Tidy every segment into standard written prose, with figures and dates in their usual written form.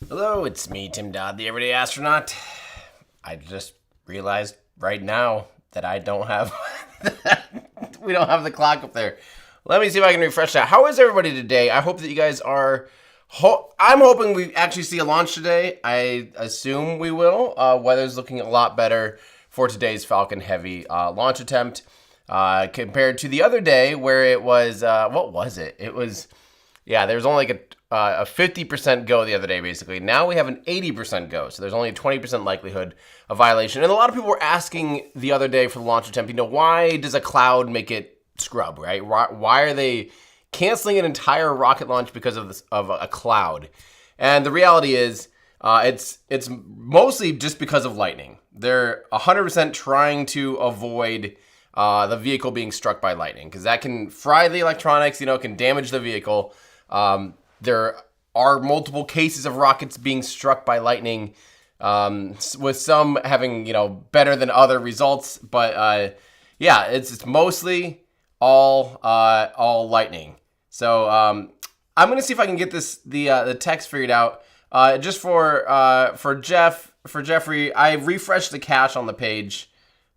Hello, it's me, Tim Dodd, the Everyday Astronaut. I just realized right now that I don't have, we don't have the clock up there. Let me see if I can refresh that. How is everybody today? I hope that you guys are, I'm hoping we actually see a launch today. I assume we will. Weather's looking a lot better for today's Falcon Heavy launch attempt compared to the other day where it was, what was it? It was, yeah, there was only like a 50% go the other day, basically. Now we have an 80% go, so there's only a 20% likelihood of violation. And a lot of people were asking the other day for the launch attempt, why does a cloud make it scrub, right? Why are they canceling an entire rocket launch because of this, of a cloud? And the reality is, it's mostly just because of lightning. They're 100% trying to avoid the vehicle being struck by lightning, because that can fry the electronics, can damage the vehicle. There are multiple cases of rockets being struck by lightning, with some having, better than other results. But yeah, it's mostly all lightning. So I'm gonna see if I can get the text figured out. Just for Jeffrey, I refreshed the cache on the page.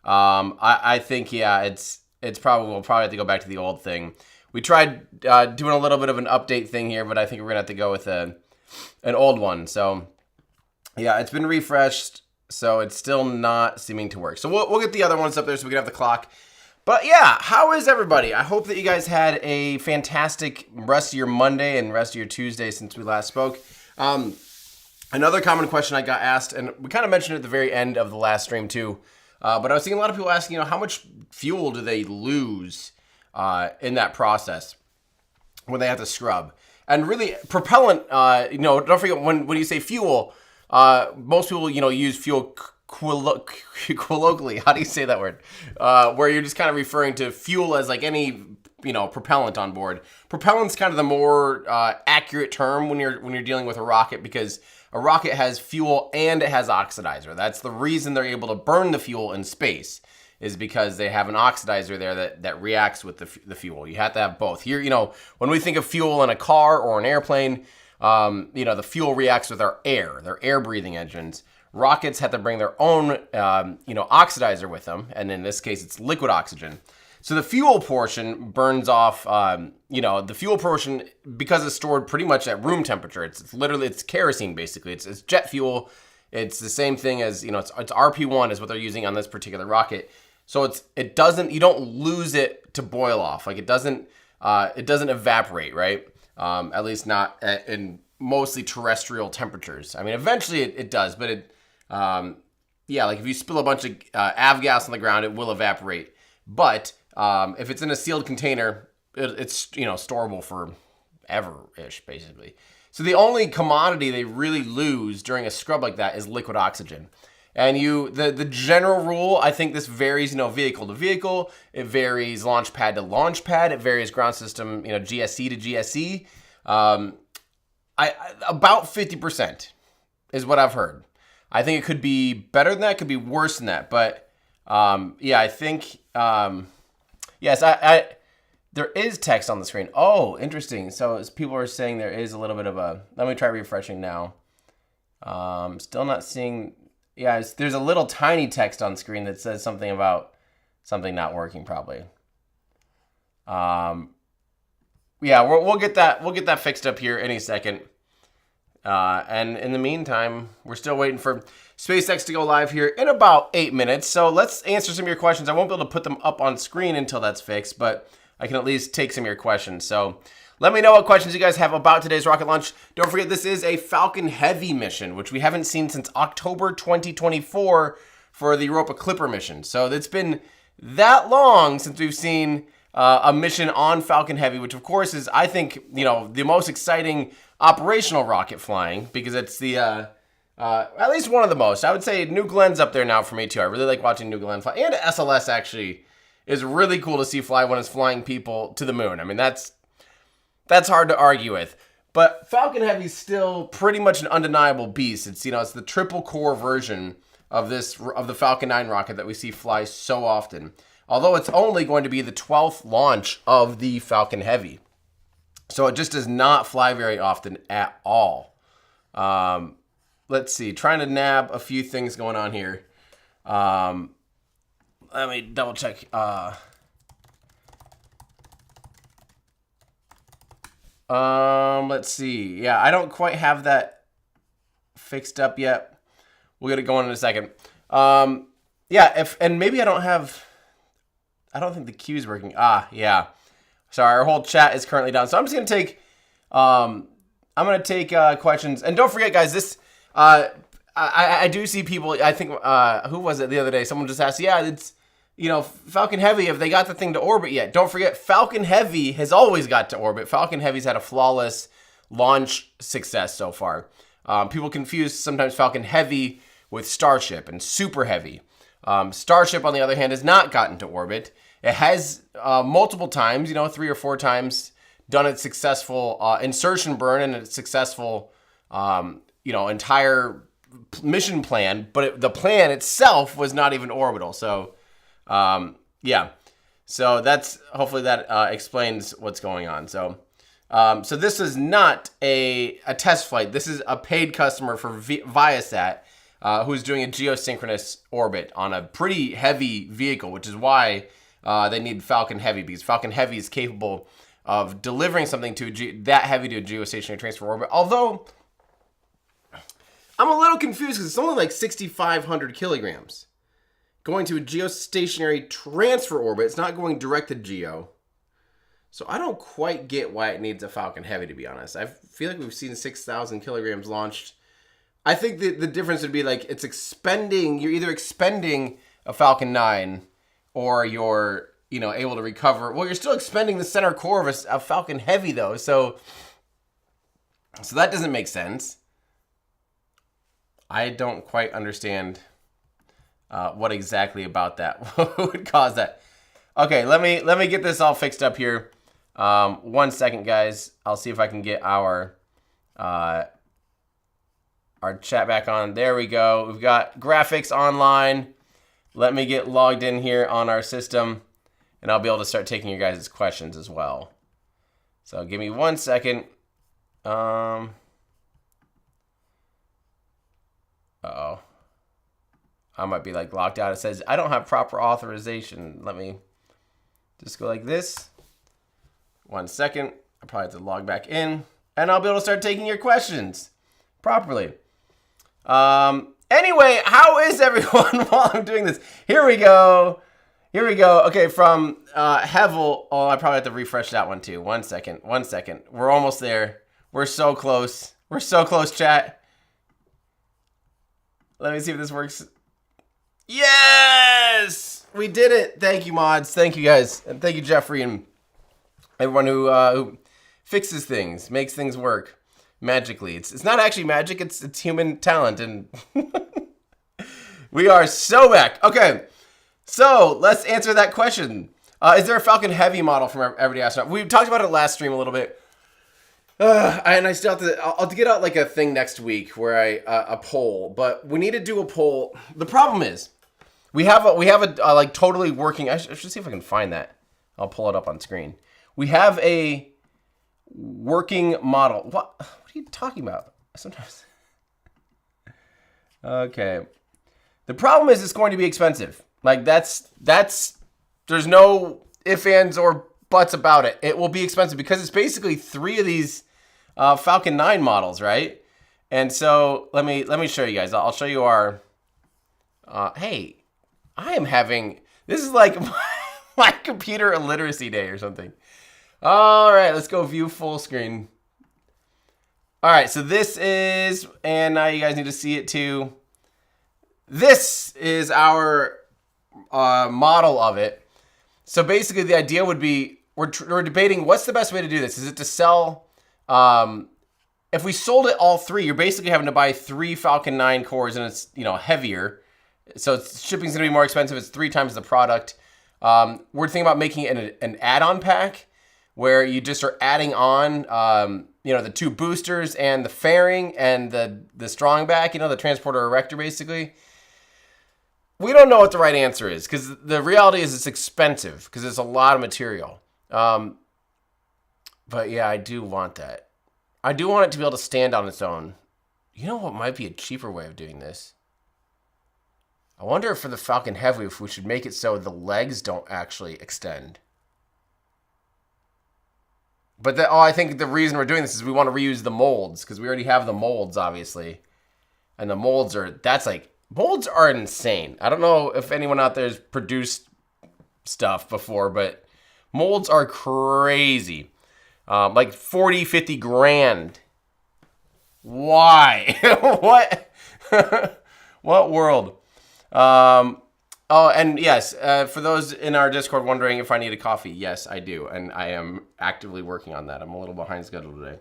I think it's probably, we'll probably have to go back to the old thing. We tried doing a little bit of an update thing here, but I think we're gonna have to go with an old one. So yeah, it's been refreshed, so it's still not seeming to work. So we'll get the other ones up there so we can have the clock. But yeah, how is everybody? I hope that you guys had a fantastic rest of your Monday and rest of your Tuesday since we last spoke. Another common question I got asked, and we kind of mentioned it at the very end of the last stream too, but I was seeing a lot of people asking, how much fuel do they lose in that process when they have to scrub? And really, propellant, don't forget, when you say fuel, most people, use fuel colloquially. How do you say that word? Where you're just kind of referring to fuel as like any, propellant on board. Propellant's kind of the more accurate term when you're dealing with a rocket, because a rocket has fuel and it has oxidizer. That's the reason they're able to burn the fuel in space, is because they have an oxidizer there that reacts with the fuel. You have to have both. Here, when we think of fuel in a car or an airplane, the fuel reacts with our air. They're air-breathing engines. Rockets have to bring their own, oxidizer with them, and in this case, it's liquid oxygen. So the fuel portion burns off, the fuel portion, because it's stored pretty much at room temperature. It's literally, it's kerosene, basically. It's jet fuel. It's the same thing as, it's RP1 is what they're using on this particular rocket. So you don't lose it to boil off. Like it doesn't evaporate, right? At least not in mostly terrestrial temperatures. I mean, eventually it does, but like if you spill a bunch of avgas on the ground, it will evaporate. But if it's in a sealed container, it's storable for ever-ish, basically. So the only commodity they really lose during a scrub like that is liquid oxygen. And the general rule, I think this varies, vehicle to vehicle. It varies launch pad to launch pad. It varies ground system, GSC to GSC. About 50% is what I've heard. I think it could be better than that. It could be worse than that. But I think yes. There is text on the screen. Oh, interesting. So as people are saying, there is a little bit of a. Let me try refreshing now. Still not seeing. Yeah, there's a little tiny text on screen that says something about something not working, probably. We'll get that fixed up here any second. And in the meantime, we're still waiting for SpaceX to go live here in about 8 minutes. So let's answer some of your questions. I won't be able to put them up on screen until that's fixed, but I can at least take some of your questions. So let me know what questions you guys have about today's rocket launch. Don't forget, this is a Falcon Heavy mission, which we haven't seen since October 2024 for the Europa Clipper mission. So it's been that long since we've seen a mission on Falcon Heavy, which of course is, I think, the most exciting operational rocket flying, because it's the, at least one of the most. I would say New Glenn's up there now for me too. I really like watching New Glenn fly. And SLS actually is really cool to see fly when it's flying people to the moon. I mean, that's hard to argue with. But Falcon Heavy is still pretty much an undeniable beast. It's, it's the triple core version of the Falcon 9 rocket that we see fly so often. Although it's only going to be the 12th launch of the Falcon Heavy. So it just does not fly very often at all. Let's see. Trying to nab a few things going on here. Let me double check. Let's see. Yeah, I don't quite have that fixed up yet. We'll get it going in a second. Yeah, and maybe I don't think the queue's working. Yeah. Sorry, our whole chat is currently down. So I'm just gonna take questions. And don't forget, guys, this I do see people. I think who was it the other day? Someone just asked, yeah, it's Falcon Heavy, have they got the thing to orbit yet? Don't forget, Falcon Heavy has always got to orbit. Falcon Heavy's had a flawless launch success so far. People confuse sometimes Falcon Heavy with Starship and Super Heavy. Starship, on the other hand, has not gotten to orbit. It has multiple times, 3 or 4 times, done its successful insertion burn and its successful, entire mission plan. But the plan itself was not even orbital. So, yeah. So that's hopefully that explains what's going on. So, so this is not a test flight. This is a paid customer for ViaSat. Who's doing a geosynchronous orbit on a pretty heavy vehicle, which is why they need Falcon Heavy, because Falcon Heavy is capable of delivering something that heavy to a geostationary transfer orbit. Although, I'm a little confused because it's only like 6,500 kilograms. Going to a geostationary transfer orbit, it's not going direct to geo. So I don't quite get why it needs a Falcon Heavy, to be honest. I feel like we've seen 6,000 kilograms launched. I think the difference would be like you're either expending a Falcon 9 or you're, able to recover. Well, you're still expending the center core of a Falcon Heavy though. So that doesn't make sense. I don't quite understand what exactly about that would cause that. Okay, let me get this all fixed up here. 1 second, guys. I'll see if I can get our chat back on. There we go. We've got graphics online. Let me get logged in here on our system, and I'll be able to start taking your guys' questions as well. So give me 1 second. Uh-oh. I might be like locked out. It says, I don't have proper authorization. Let me just go like this. 1 second. I probably have to log back in, and I'll be able to start taking your questions properly. Anyway, how is everyone while I'm doing this? Here we go. Okay, from Hevel. Oh, I probably have to refresh that one too. 1 second. We're almost there. We're so close. Chat. Let me see if this works. Yes! We did it. Thank you, mods. Thank you, guys. And thank you, Jeffrey, and everyone who fixes things, makes things work magically. It's not actually magic, it's human talent, and we are so back. Okay, so let's answer that question. Is there a Falcon Heavy model from Everyday Astronaut? We talked about it last stream a little bit. And I still have I'll get out like a thing next week where a poll, but we need to do a poll. The problem is we have a like totally working, I should see if I can find that. I'll pull it up on screen. We have a working model. What are you talking about? Sometimes. Okay. The problem is it's going to be expensive. Like that's there's no ifs, ands, or buts about it. It will be expensive because it's basically 3 of these Falcon 9 models, right? And so let me show you guys. I'll show you our. Hey, I am having. This is like my computer illiteracy day or something. All right, let's go view full screen. All right, so this is, and now you guys need to see it too. This is our model of it. So basically the idea would be, we're debating what's the best way to do this. Is it to sell, if we sold it all 3, you're basically having to buy 3 Falcon 9 cores, and it's, heavier. So shipping's gonna be more expensive. It's 3 times the product. We're thinking about making it an add-on pack, where you just are adding on, the 2 boosters and the fairing and the strong back, the transporter erector, basically. We don't know what the right answer is, because the reality is it's expensive, because it's a lot of material. But yeah, I do want that. I do want it to be able to stand on its own. You know what might be a cheaper way of doing this? I wonder if for the Falcon Heavy, if we should make it so the legs don't actually extend. But I think the reason we're doing this is we want to reuse the molds, because we already have the molds, obviously. And the molds are, molds are insane. I don't know if anyone out there has produced stuff before, but molds are crazy. Like 40, 50 grand. Why? What? What world? Oh, and yes, for those in our Discord wondering if I need a coffee, yes, I do. And I am actively working on that. I'm a little behind schedule today.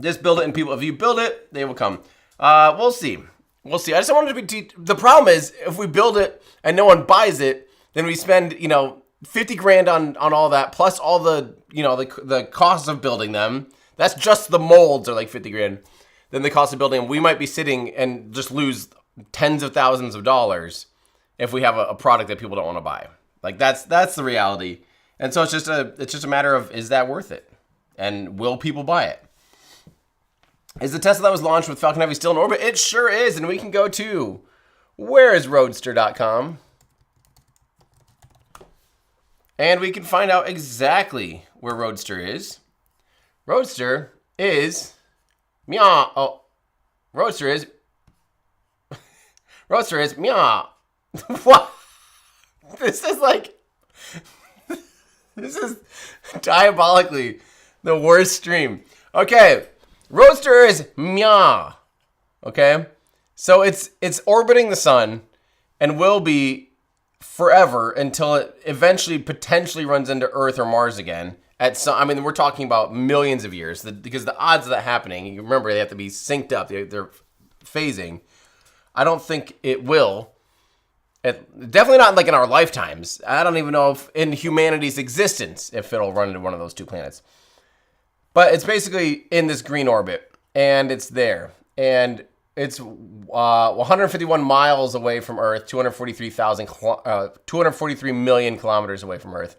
Just build it, and people, if you build it, they will come. We'll see. We'll see. I just wanted to be, the problem is, if we build it and no one buys it, then we spend, 50 grand on all that, plus all the, the costs of building them. That's just the molds are like 50 grand. Then the cost of building them, we might be sitting and just lose tens of thousands of dollars if we have a product that people don't want to buy. Like that's the reality. And so it's just a matter of, is that worth it? And will people buy it? Is the Tesla that was launched with Falcon Heavy still in orbit? It sure is, and we can go to whereisroadster.com. And we can find out exactly where Roadster is. Roadster is meow. Oh, Roadster is meow. What? This is diabolically the worst stream. Okay, Roadster is meow. Okay, so it's orbiting the sun and will be forever until it eventually potentially runs into Earth or Mars again. We're talking about millions of years, because the odds of that happening, you remember they have to be synced up, they're phasing. I don't think it will. Definitely not like in our lifetimes. I don't even know if in humanity's existence if it'll run into one of those two planets. But it's basically in this green orbit, and it's there. And it's 151 miles away from Earth, 243 million kilometers away from Earth.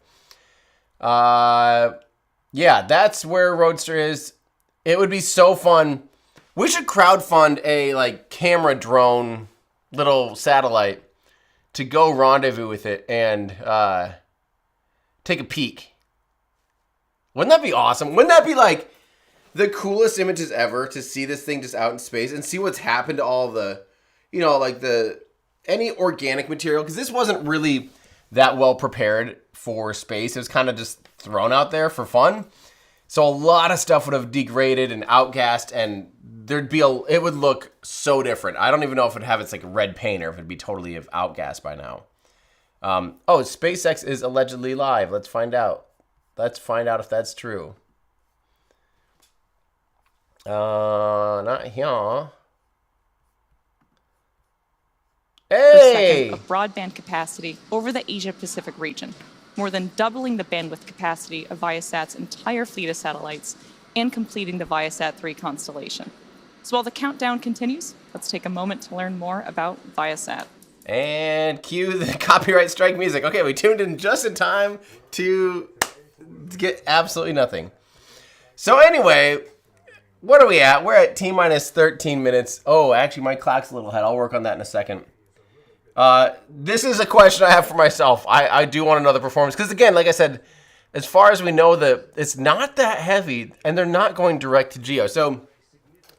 Yeah, that's where Roadster is. It would be so fun. We should crowdfund a camera drone little satellite to go rendezvous with it and take a peek. Wouldn't that be awesome? Wouldn't that be the coolest images ever, to see this thing just out in space and see what's happened to all the, any organic material? Because this wasn't really that well prepared for space. It was kind of just thrown out there for fun. So a lot of stuff would have degraded and outgassed, and it would look so different. I don't even know if it'd have its red paint or if it'd be totally outgassed by now. SpaceX is allegedly live. Let's find out. Let's find out if that's true. Not here. Hey! Of broadband capacity over the Asia-Pacific region, more than doubling the bandwidth capacity of Viasat's entire fleet of satellites and completing the ViaSat-3 constellation. So while the countdown continues, let's take a moment to learn more about Viasat. And cue the copyright strike music. Okay, we tuned in just in time to get absolutely nothing. So anyway, what are we at? We're at T-minus 13 minutes. Oh, actually, my clock's a little ahead. I'll work on that in a second. This is a question I have for myself. I do want to know the performance. Because again, like I said, as far as we know, it's not that heavy, and they're not going direct to geo. So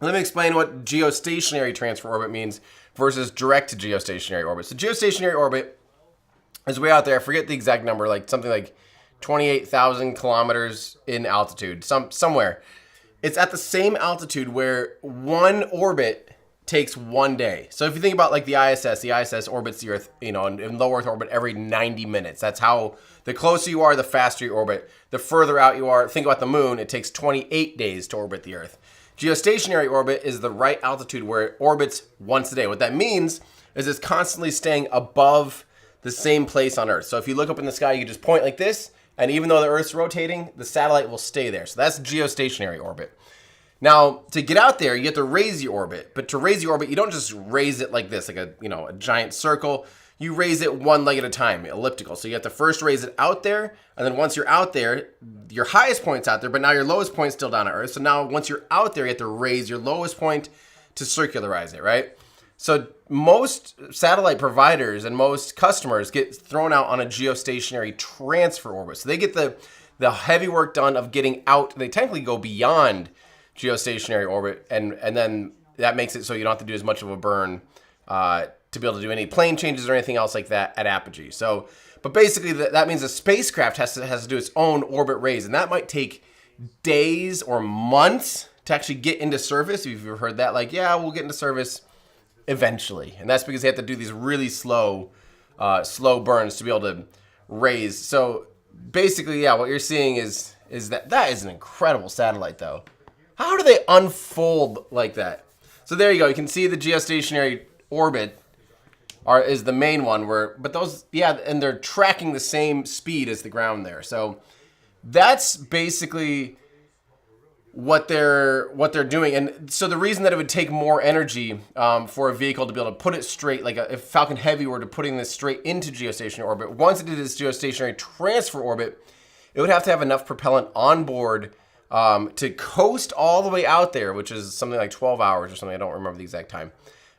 let me explain what geostationary transfer orbit means versus direct to geostationary orbit. So geostationary orbit is way out there. I forget the exact number, something like 28,000 kilometers in altitude, somewhere. It's at the same altitude where one orbit takes 1 day. So if you think about the ISS orbits the Earth, in low Earth orbit every 90 minutes. That's how, the closer you are, the faster you orbit. The further out you are, think about the moon, it takes 28 days to orbit the Earth. Geostationary orbit is the right altitude where it orbits once a day. What that means is it's constantly staying above the same place on Earth. So if you look up in the sky, you just point like this, and even though the Earth's rotating, the satellite will stay there. So that's geostationary orbit. Now, to get out there, you have to raise your orbit. But to raise your orbit, you don't just raise it like this, like a giant circle. you raise it one leg at a time, elliptical. So you have to first raise it out there, and then once you're out there, your highest point's out there, but now your lowest point's still down to Earth. So now once you're out there, you have to raise your lowest point to circularize it, right? So most satellite providers and most customers get thrown out on a geostationary transfer orbit. So they get the heavy work done of getting out. They technically go beyond geostationary orbit, and then that makes it so you don't have to do as much of a burn to be able to do any plane changes or anything else like that at apogee. So, but basically that means the spacecraft has to do its own orbit raise, and that might take days or months to actually get into service. If you've heard that, like, yeah, we'll get into service eventually, and that's because they have to do these really slow burns to be able to raise. So basically, yeah, what you're seeing is that is an incredible satellite, though. How do they unfold like that? So there you go. You can see the geostationary orbit is the main one, but those, yeah, and they're tracking the same speed as the ground there. So that's basically what they're doing. And so the reason that it would take more energy for a vehicle to be able to put it straight, like if Falcon Heavy were to putting this straight into geostationary orbit, once it did its geostationary transfer orbit, it would have to have enough propellant on board to coast all the way out there, which is something like 12 hours or something. I don't remember the exact time,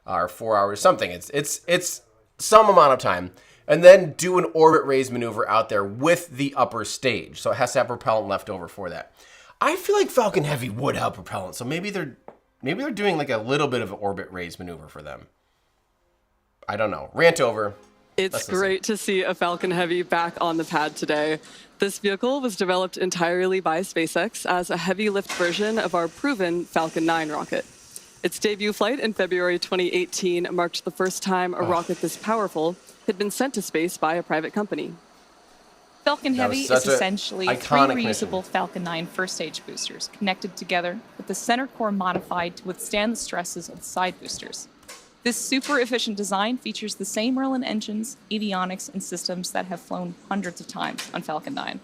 or 4 hours, something. It's some amount of time, and then do an orbit raise maneuver out there with the upper stage. So it has to have propellant left over for that. I feel like Falcon Heavy would have propellant, so maybe they're doing like a little bit of an orbit raise maneuver for them. I don't know. Rant over. It's great to see a Falcon Heavy back on the pad today. This vehicle was developed entirely by SpaceX as a heavy lift version of our proven Falcon 9 rocket. Its debut flight in February 2018 marked the first time a rocket this powerful had been sent to space by a private company. Falcon Heavy is essentially three reusable mission. Falcon 9 first-stage boosters connected together with the center core modified to withstand the stresses of the side boosters. This super efficient design features the same Merlin engines, avionics, and systems that have flown hundreds of times on Falcon 9.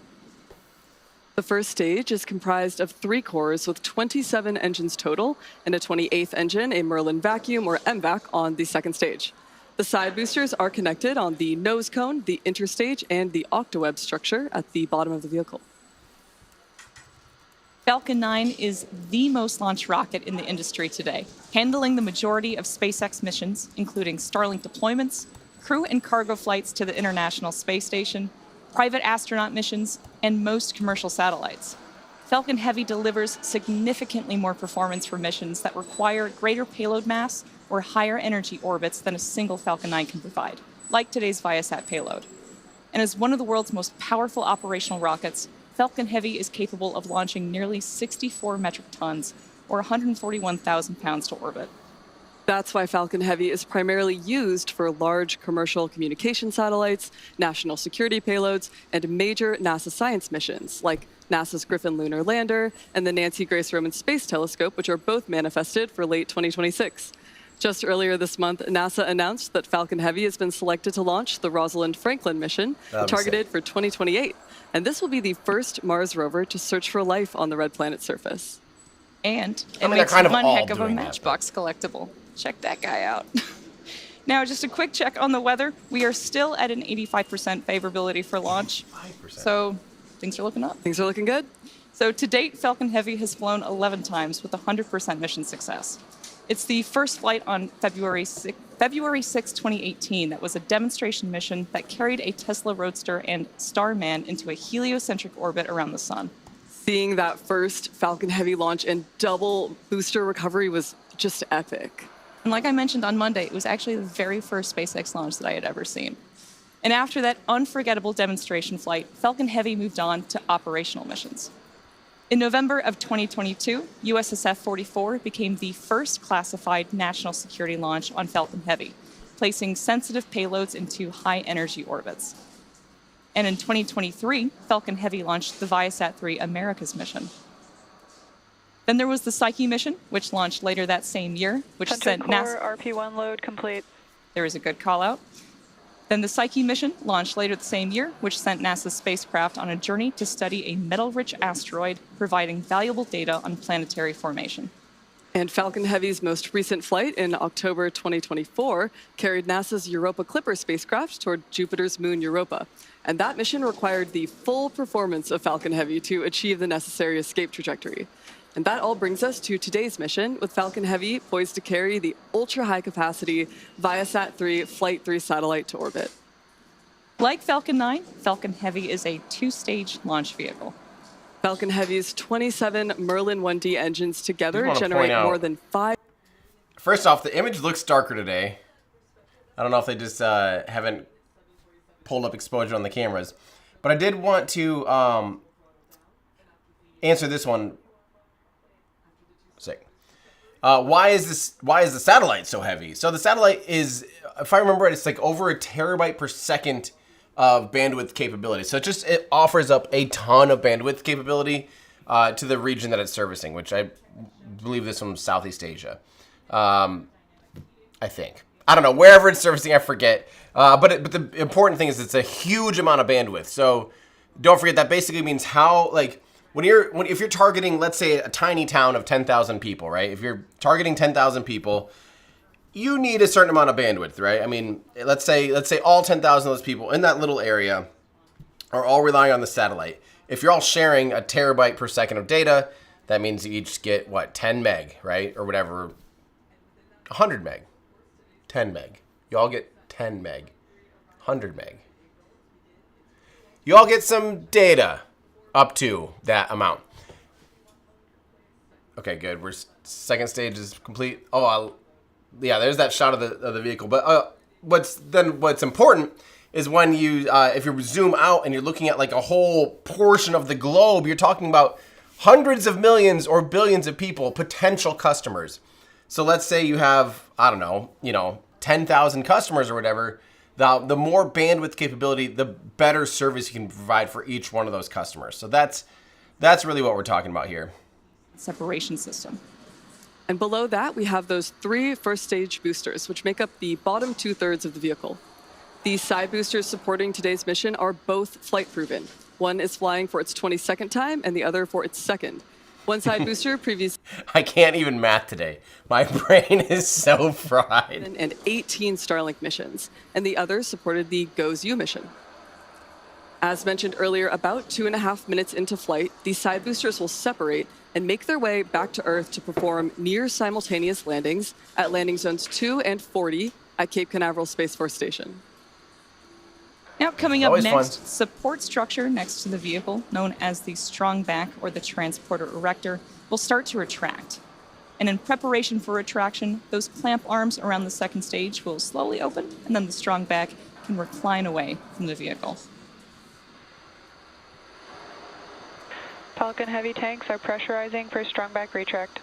The first stage is comprised of 3 cores with 27 engines total and a 28th engine, a Merlin vacuum or MVAC, on the second stage. The side boosters are connected on the nose cone, the interstage, and the octaweb structure at the bottom of the vehicle. Falcon 9 is the most launched rocket in the industry today, handling the majority of SpaceX missions, including Starlink deployments, crew and cargo flights to the International Space Station, private astronaut missions, and most commercial satellites. Falcon Heavy delivers significantly more performance for missions that require greater payload mass or higher energy orbits than a single Falcon 9 can provide, like today's ViaSat payload. And as one of the world's most powerful operational rockets, Falcon Heavy is capable of launching nearly 64 metric tons, or 141,000 pounds to orbit. That's why Falcon Heavy is primarily used for large commercial communication satellites, national security payloads, and major NASA science missions, like NASA's Griffin lunar lander and the Nancy Grace Roman Space Telescope, which are both manifested for late 2026. Just earlier this month, NASA announced that Falcon Heavy has been selected to launch the Rosalind Franklin mission, targeted for 2028. And this will be the first Mars rover to search for life on the red planet's surface. And it makes one heck of a Matchbox collectible. Check that guy out. Now, just a quick check on the weather. We are still at an 85% favorability for launch. 5%. So things are looking up. Things are looking good. So to date, Falcon Heavy has flown 11 times with 100% mission success. It's the first flight on February 6, 2018 that was a demonstration mission that carried a Tesla Roadster and Starman into a heliocentric orbit around the sun. Seeing that first Falcon Heavy launch and double booster recovery was just epic. And like I mentioned on Monday, it was actually the very first SpaceX launch that I had ever seen. And after that unforgettable demonstration flight, Falcon Heavy moved on to operational missions. In November of 2022, USSF-44 became the first classified national security launch on Falcon Heavy, placing sensitive payloads into high-energy orbits. And in 2023, Falcon Heavy launched the ViaSat-3 Americas mission. Then there was the Psyche mission, which launched later that same year, which sent NASA... RP1 load complete. There is a good call-out. Then the Psyche mission launched later the same year, which sent NASA's spacecraft on a journey to study a metal-rich asteroid, providing valuable data on planetary formation. And Falcon Heavy's most recent flight in October 2024 carried NASA's Europa Clipper spacecraft toward Jupiter's moon Europa. And that mission required the full performance of Falcon Heavy to achieve the necessary escape trajectory. And that all brings us to today's mission, with Falcon Heavy poised to carry the ultra-high-capacity ViaSat-3 Flight 3 satellite to orbit. Like Falcon 9, Falcon Heavy is a two-stage launch vehicle. Falcon Heavy's 27 Merlin 1D engines together generate more than 5... First off, the image looks darker today. I don't know if they just haven't pulled up exposure on the cameras. But I did want to answer this one. Why is the satellite so heavy? So the satellite is, if I remember right, it's like over a terabyte per second of bandwidth capability. So it offers up a ton of bandwidth capability to the region that it's servicing, which I believe this one's Southeast Asia. I think. I don't know, wherever it's servicing, I forget. But the important thing is it's a huge amount of bandwidth. So don't forget that basically means how, like, if you're targeting, let's say, a tiny town of 10,000 people, right? If you're targeting 10,000 people, you need a certain amount of bandwidth, right? I mean, let's say all 10,000 of those people in that little area are all relying on the satellite. If you're all sharing a terabyte per second of data, that means you each get, what, 10 meg, right? Or whatever, 100 meg, 10 meg. You all get 10 meg, 100 meg. You all get some data up to that amount. Okay, good. Second stage is complete. Oh, yeah, there's that shot of the vehicle. But what's important is when you if you zoom out and you're looking at like a whole portion of the globe, you're talking about hundreds of millions or billions of people, potential customers. So let's say you have, I don't know, 10,000 customers or whatever. The more bandwidth capability, the better service you can provide for each one of those customers. So that's really what we're talking about here. Separation system. And below that, we have those 3 first-stage boosters, which make up the bottom 2/3 of the vehicle. These side boosters supporting today's mission are both flight-proven. One is flying for its 22nd time, and the other for its second. One side booster previously... I can't even math today. My brain is so fried. ...and 18 Starlink missions, and the other supported the GOES-U mission. As mentioned earlier, about 2.5 minutes into flight, these side boosters will separate and make their way back to Earth to perform near-simultaneous landings at landing zones 2 and 40 at Cape Canaveral Space Force Station. Now, coming up Always next, fun. support structure next to the vehicle, known as the strong back or the transporter erector, will start to retract. And in preparation for retraction, those clamp arms around the second stage will slowly open, and then the strong back can recline away from the vehicle. Falcon Heavy tanks are pressurizing for strong back retract.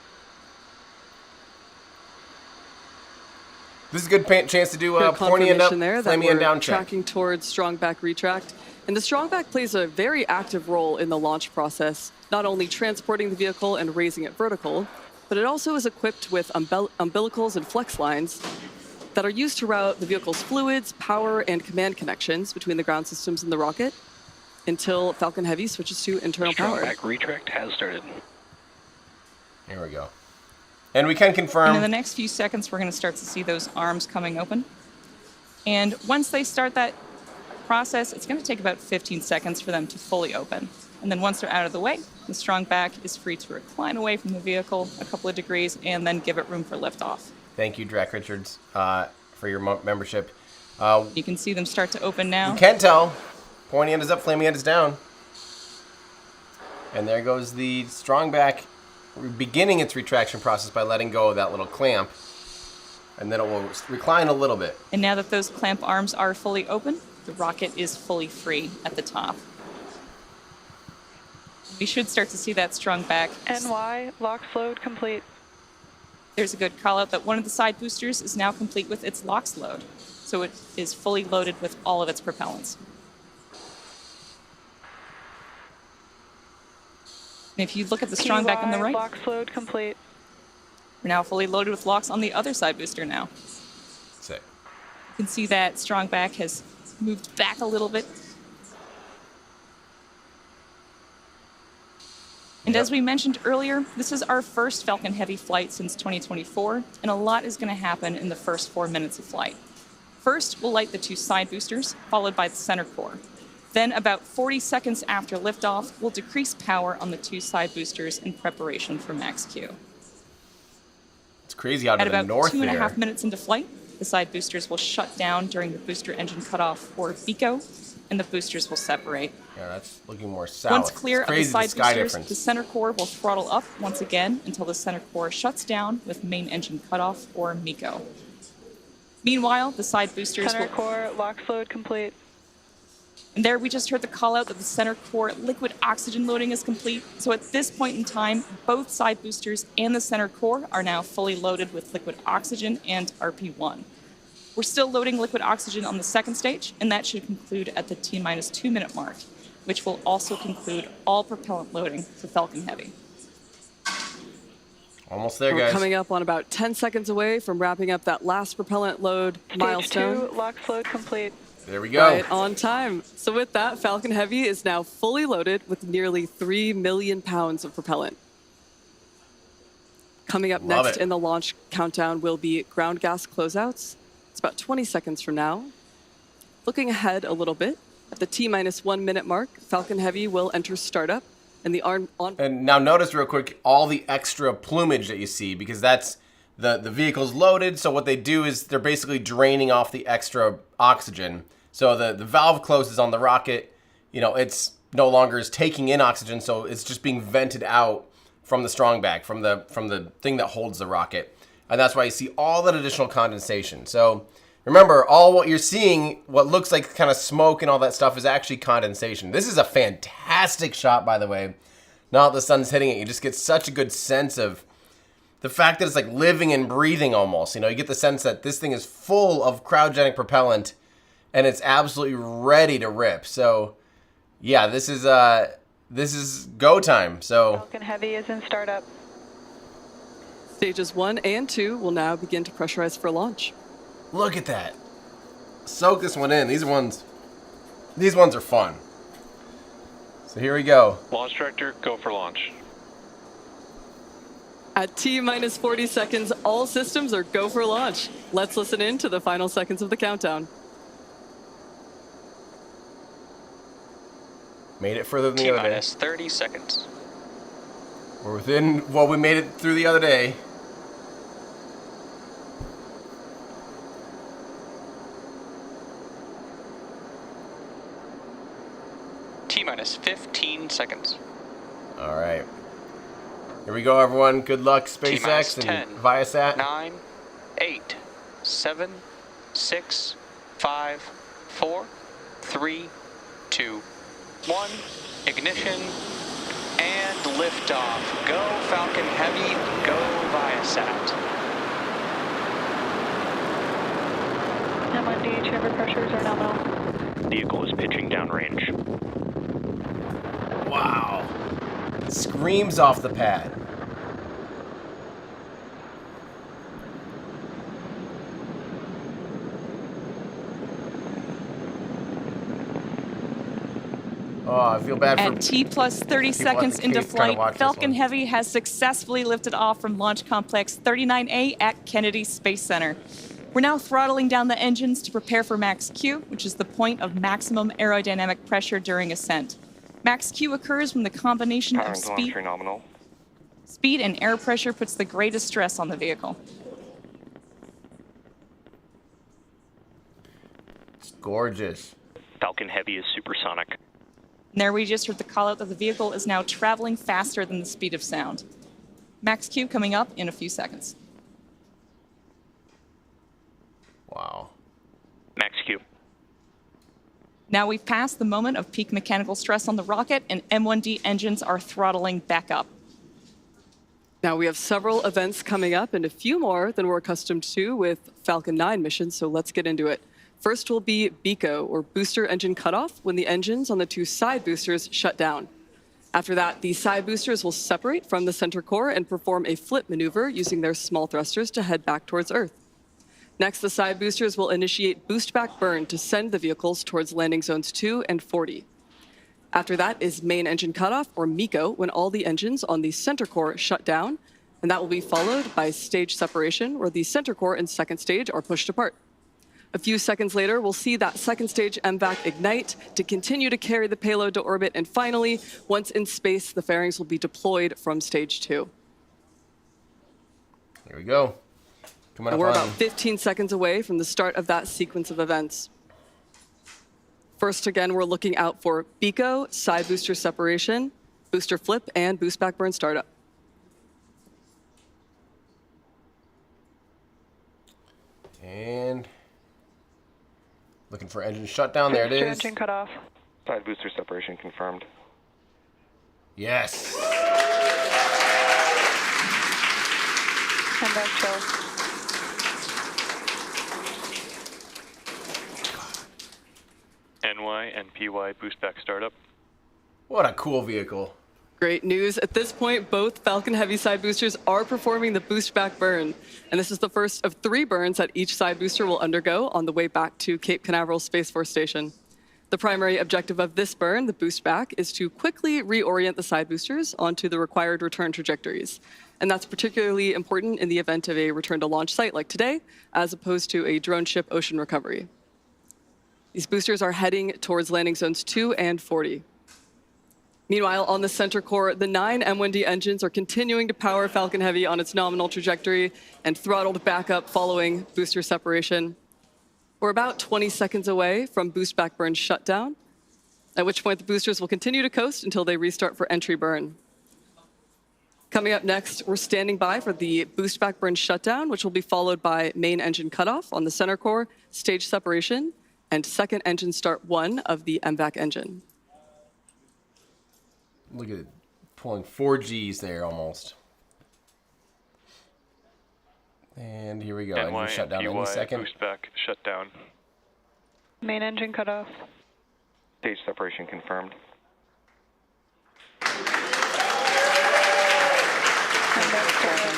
This is a good chance to do a pointy end up, flaming end down check. Tracking towards strong back retract. And the strong back plays a very active role in the launch process, not only transporting the vehicle and raising it vertical, but it also is equipped with umbilicals and flex lines that are used to route the vehicle's fluids, power, and command connections between the ground systems and the rocket until Falcon Heavy switches to internal power. Strong back retract has started. Here we go. And we can confirm... And in the next few seconds, we're going to start to see those arms coming open. And once they start that process, it's going to take about 15 seconds for them to fully open. And then once they're out of the way, the strong back is free to recline away from the vehicle a couple of degrees and then give it room for liftoff. Thank you, Drac Richards, for your membership. You can see them start to open now. You can tell. Pointy end is up, flaming end is down. And there goes the strong back, beginning its retraction process by letting go of that little clamp. And then it will recline a little bit. And now that those clamp arms are fully open, the rocket is fully free at the top. We should start to see that strong back. NY, LOX load complete. There's a good call out that one of the side boosters is now complete with its LOX load. So it is fully loaded with all of its propellants. And if you look at the strong back on the right, LOX load complete. we're now fully loaded with LOX on the other side booster now. Sick. You can see that strong back has moved back a little bit. And Yep. as we mentioned earlier, this is our first Falcon Heavy flight since 2024, and a lot is going to happen in the first 4 minutes of flight. First, we'll light the 2 side boosters, followed by the center core. Then, about 40 seconds after liftoff, we'll decrease power on the 2 side boosters in preparation for max Q. It's crazy out At of the about north 2.5 there. minutes into flight, the side boosters will shut down during the booster engine cutoff, or BECO, and the boosters will separate. Yeah, that's looking more south. Once clear It's of the crazy side sky boosters, difference. the center core will throttle up once again until the center core shuts down with main engine cutoff, or MECO. Meanwhile, the side boosters Center will... core, LOX load complete. And there we just heard the call out that the center core liquid oxygen loading is complete. So at this point in time, both side boosters and the center core are now fully loaded with liquid oxygen and RP1. We're still loading liquid oxygen on the second stage, and that should conclude at the T-minus 2 minute mark, which will also conclude all propellant loading for Falcon Heavy. Almost there, We're guys. coming up on about 10 seconds away from wrapping up that last propellant load Stage milestone. 2, LOX load complete. There we go. Right on time. So with that, Falcon Heavy is now fully loaded with nearly 3 million pounds of propellant. Coming up Love next it. in the launch countdown will be ground gas closeouts. It's about 20 seconds from now. Looking ahead a little bit, at the T-minus 1 minute mark, Falcon Heavy will enter startup, and the on And now notice real quick all the extra plumage that you see, because that's the vehicle's loaded. So what they do is they're basically draining off the extra oxygen. So the valve closes on the rocket. You know, it's no longer is taking in oxygen, so it's just being vented out from the strong bag, from the thing that holds the rocket. And that's why you see all that additional condensation. So remember, all what you're seeing, what looks like kind of smoke and all that stuff, is actually condensation. This is a fantastic shot, by the way. Now that the sun's hitting it, you just get such a good sense of the fact that it's like living and breathing almost. You know, you get the sense that this thing is full of cryogenic propellant and it's absolutely ready to rip. So yeah, this is go time. So Falcon Heavy is in startup. stages 1 and 2 will now begin to pressurize for launch. look at that. Soak this one in. These ones are fun. So here we go. Launch director, go for launch. At T-minus 40 seconds, all systems are go for launch. Let's listen in to the final seconds of the countdown. Made it further than the other day. T-minus 30 seconds. We're within, well, we made it through the other day. T-minus 15 seconds. All right. Here we go, everyone. Good luck, T-minus SpaceX 10, and Viasat. 9, 8, 7, 6, 5, 4, 3, 2, 1. Ignition and liftoff. Go Falcon Heavy, go Viasat. M1D chamber pressures are nominal. Vehicle is pitching downrange. Wow. Screams off the pad. Oh, I feel bad for At T plus 30 people at seconds the into cave trying to watch flight, this Falcon one. Heavy has successfully lifted off from Launch Complex 39A at Kennedy Space Center. We're now throttling down the engines to prepare for max Q, which is the point of maximum aerodynamic pressure during ascent. Max Q occurs when the combination of speed and air pressure puts the greatest stress on the vehicle. It's gorgeous. Falcon Heavy is supersonic. And there we just heard the call out that the vehicle is now traveling faster than the speed of sound. Max Q coming up in a few seconds. Wow. Max Q. Now we've passed the moment of peak mechanical stress on the rocket, and M1D engines are throttling back up. Now we have several events coming up and a few more than we're accustomed to with Falcon 9 missions, so let's get into it. First will be BECO, or booster engine cutoff, when the engines on the 2 side boosters shut down. After that, the side boosters will separate from the center core and perform a flip maneuver using their small thrusters to head back towards Earth. Next, the side boosters will initiate boost back burn to send the vehicles towards landing zones 2 and 40. After that is main engine cutoff, or MECO, when all the engines on the center core shut down, and that will be followed by stage separation, where the center core and second stage are pushed apart. A few seconds later, we'll see that second stage MVAC ignite to continue to carry the payload to orbit, and finally, once in space, the fairings will be deployed from stage 2. Here we go. Coming And up we're on... about 15 seconds away from the start of that sequence of events. First, again, we're looking out for BECO, side booster separation, booster flip, and boost back burn startup. And looking for engine shutdown. There it Booster is. engine cutoff. Side booster separation confirmed. Yes. And back chill. NY and PY boost back startup. What a cool vehicle. Great news. At this point, both Falcon Heavy side boosters are performing the boost back burn. And this is the first of 3 burns that each side booster will undergo on the way back to Cape Canaveral Space Force Station. The primary objective of this burn, the boost back, is to quickly reorient the side boosters onto the required return trajectories. And that's particularly important in the event of a return to launch site like today, as opposed to a drone ship ocean recovery. These boosters are heading towards landing zones 2 and 40. Meanwhile, on the center core, the 9 M1D engines are continuing to power Falcon Heavy on its nominal trajectory and throttled back up following booster separation. We're about 20 seconds away from boost back burn shutdown, at which point the boosters will continue to coast until they restart for entry burn. Coming up next, we're standing by for the boost back burn shutdown, which will be followed by main engine cutoff on the center core, stage separation, and second engine start 1 of the MVAC engine. Look at it. Pulling 4 Gs there almost. And here we go. NY Engine shut down and any PY second. boost back shutdown. Main engine cutoff. Stage separation confirmed. And back startup.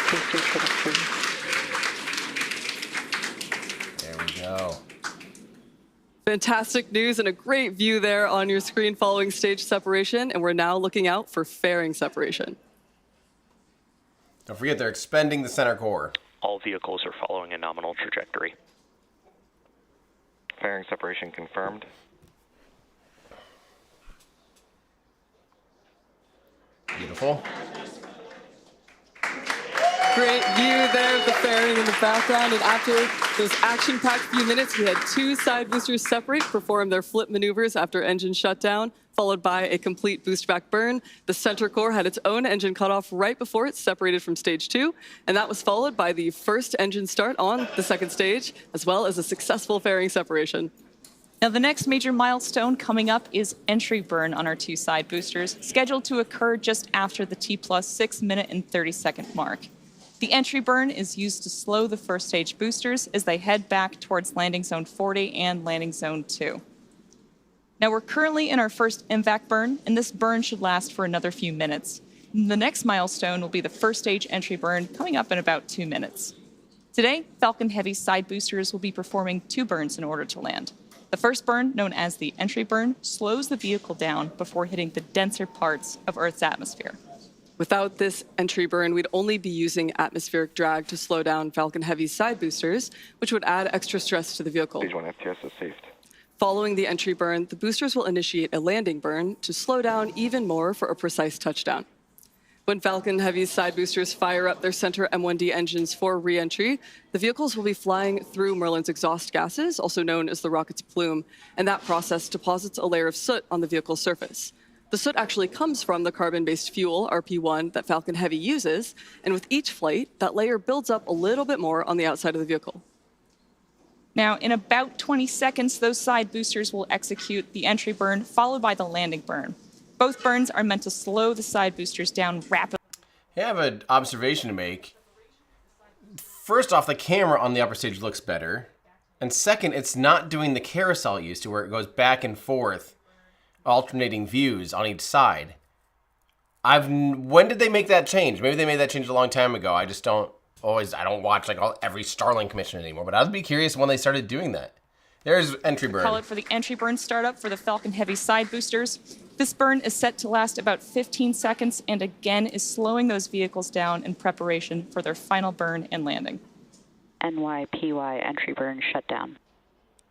There we go. Fantastic news and a great view there on your screen following stage separation, and we're now looking out for fairing separation. Don't forget, they're expending the center core. All vehicles are following a nominal trajectory. Fairing separation confirmed. Beautiful. Great view there of the fairing in the background, and after those action-packed few minutes, we had 2 side boosters separate, perform their flip maneuvers after engine shutdown, followed by a complete boost back burn. The center core had its own engine cutoff right before it separated from stage 2, and that was followed by the first engine start on the second stage, as well as a successful fairing separation. Now, the next major milestone coming up is entry burn on our 2 side boosters, scheduled to occur just after the T+, 6 minute and 30-second mark. The entry burn is used to slow the first stage boosters as they head back towards landing zone 40 and landing zone 2. Now, we're currently in our first MVAC burn, and this burn should last for another few minutes. The next milestone will be the first stage entry burn, coming up in about 2 minutes. Today, Falcon Heavy side boosters will be performing 2 burns in order to land. The first burn, known as the entry burn, slows the vehicle down before hitting the denser parts of Earth's atmosphere. Without this entry burn, we'd only be using atmospheric drag to slow down Falcon Heavy's side boosters, which would add extra stress to the vehicle. Stage 1 FTS is saved. Following the entry burn, the boosters will initiate a landing burn to slow down even more for a precise touchdown. When Falcon Heavy's side boosters fire up their center M1D engines for re-entry, the vehicles will be flying through Merlin's exhaust gases, also known as the rocket's plume, and that process deposits a layer of soot on the vehicle's surface. The soot actually comes from the carbon-based fuel, RP1, that Falcon Heavy uses, and with each flight, that layer builds up a little bit more on the outside of the vehicle. Now, in about 20 seconds, those side boosters will execute the entry burn, followed by the landing burn. Both burns are meant to slow the side boosters down rapidly. Hey, I have an observation to make. First off, the camera on the upper stage looks better. And second, it's not doing the carousel it used to, where it goes back and forth, alternating views on each side. When did they make that change? Maybe they made that change a long time ago. I just don't watch like every Starlink mission anymore, but I'd be curious when they started doing that. There's entry burn. Call it for the entry burn startup for the Falcon Heavy side boosters. This burn is set to last about 15 seconds and again is slowing those vehicles down in preparation for their final burn and landing. NYPY entry burn shut down.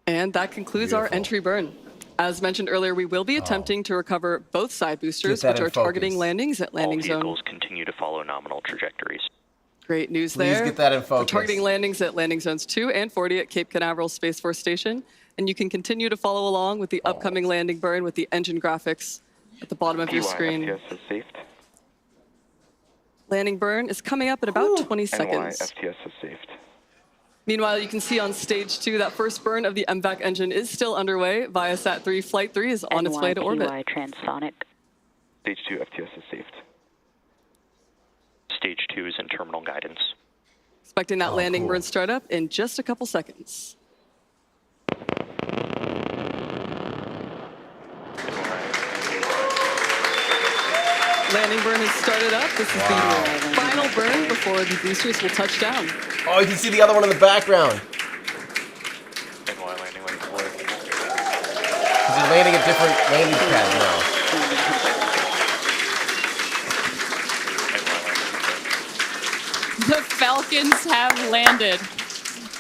And that concludes our entry burn. As mentioned earlier, we will be attempting to recover both side boosters, which are targeting landings at landing zone. All vehicles continue to follow nominal trajectories. Great news Please there. get that in focus. We're targeting landings at landing zones 2 and 40 at Cape Canaveral Space Force Station. And you can continue to follow along with the upcoming landing burn with the engine graphics at the bottom of your screen. FTS is saved. Landing burn is coming up in about 20 seconds. FTS is saved. Meanwhile, you can see on stage 2 that first burn of the MVAC engine is still underway. ViaSat-3 Flight 3 is on its way to orbit. Transonic. Stage 2 FTS is saved. Stage 2 is in terminal guidance. Expecting that landing burn startup in just a couple seconds. Landing burn has started up. This is the final burn before the boosters will touch down. Oh, you can see the other one in the background. NY landing like 4. Because they're landing at different landing pads now. The Falcons have landed.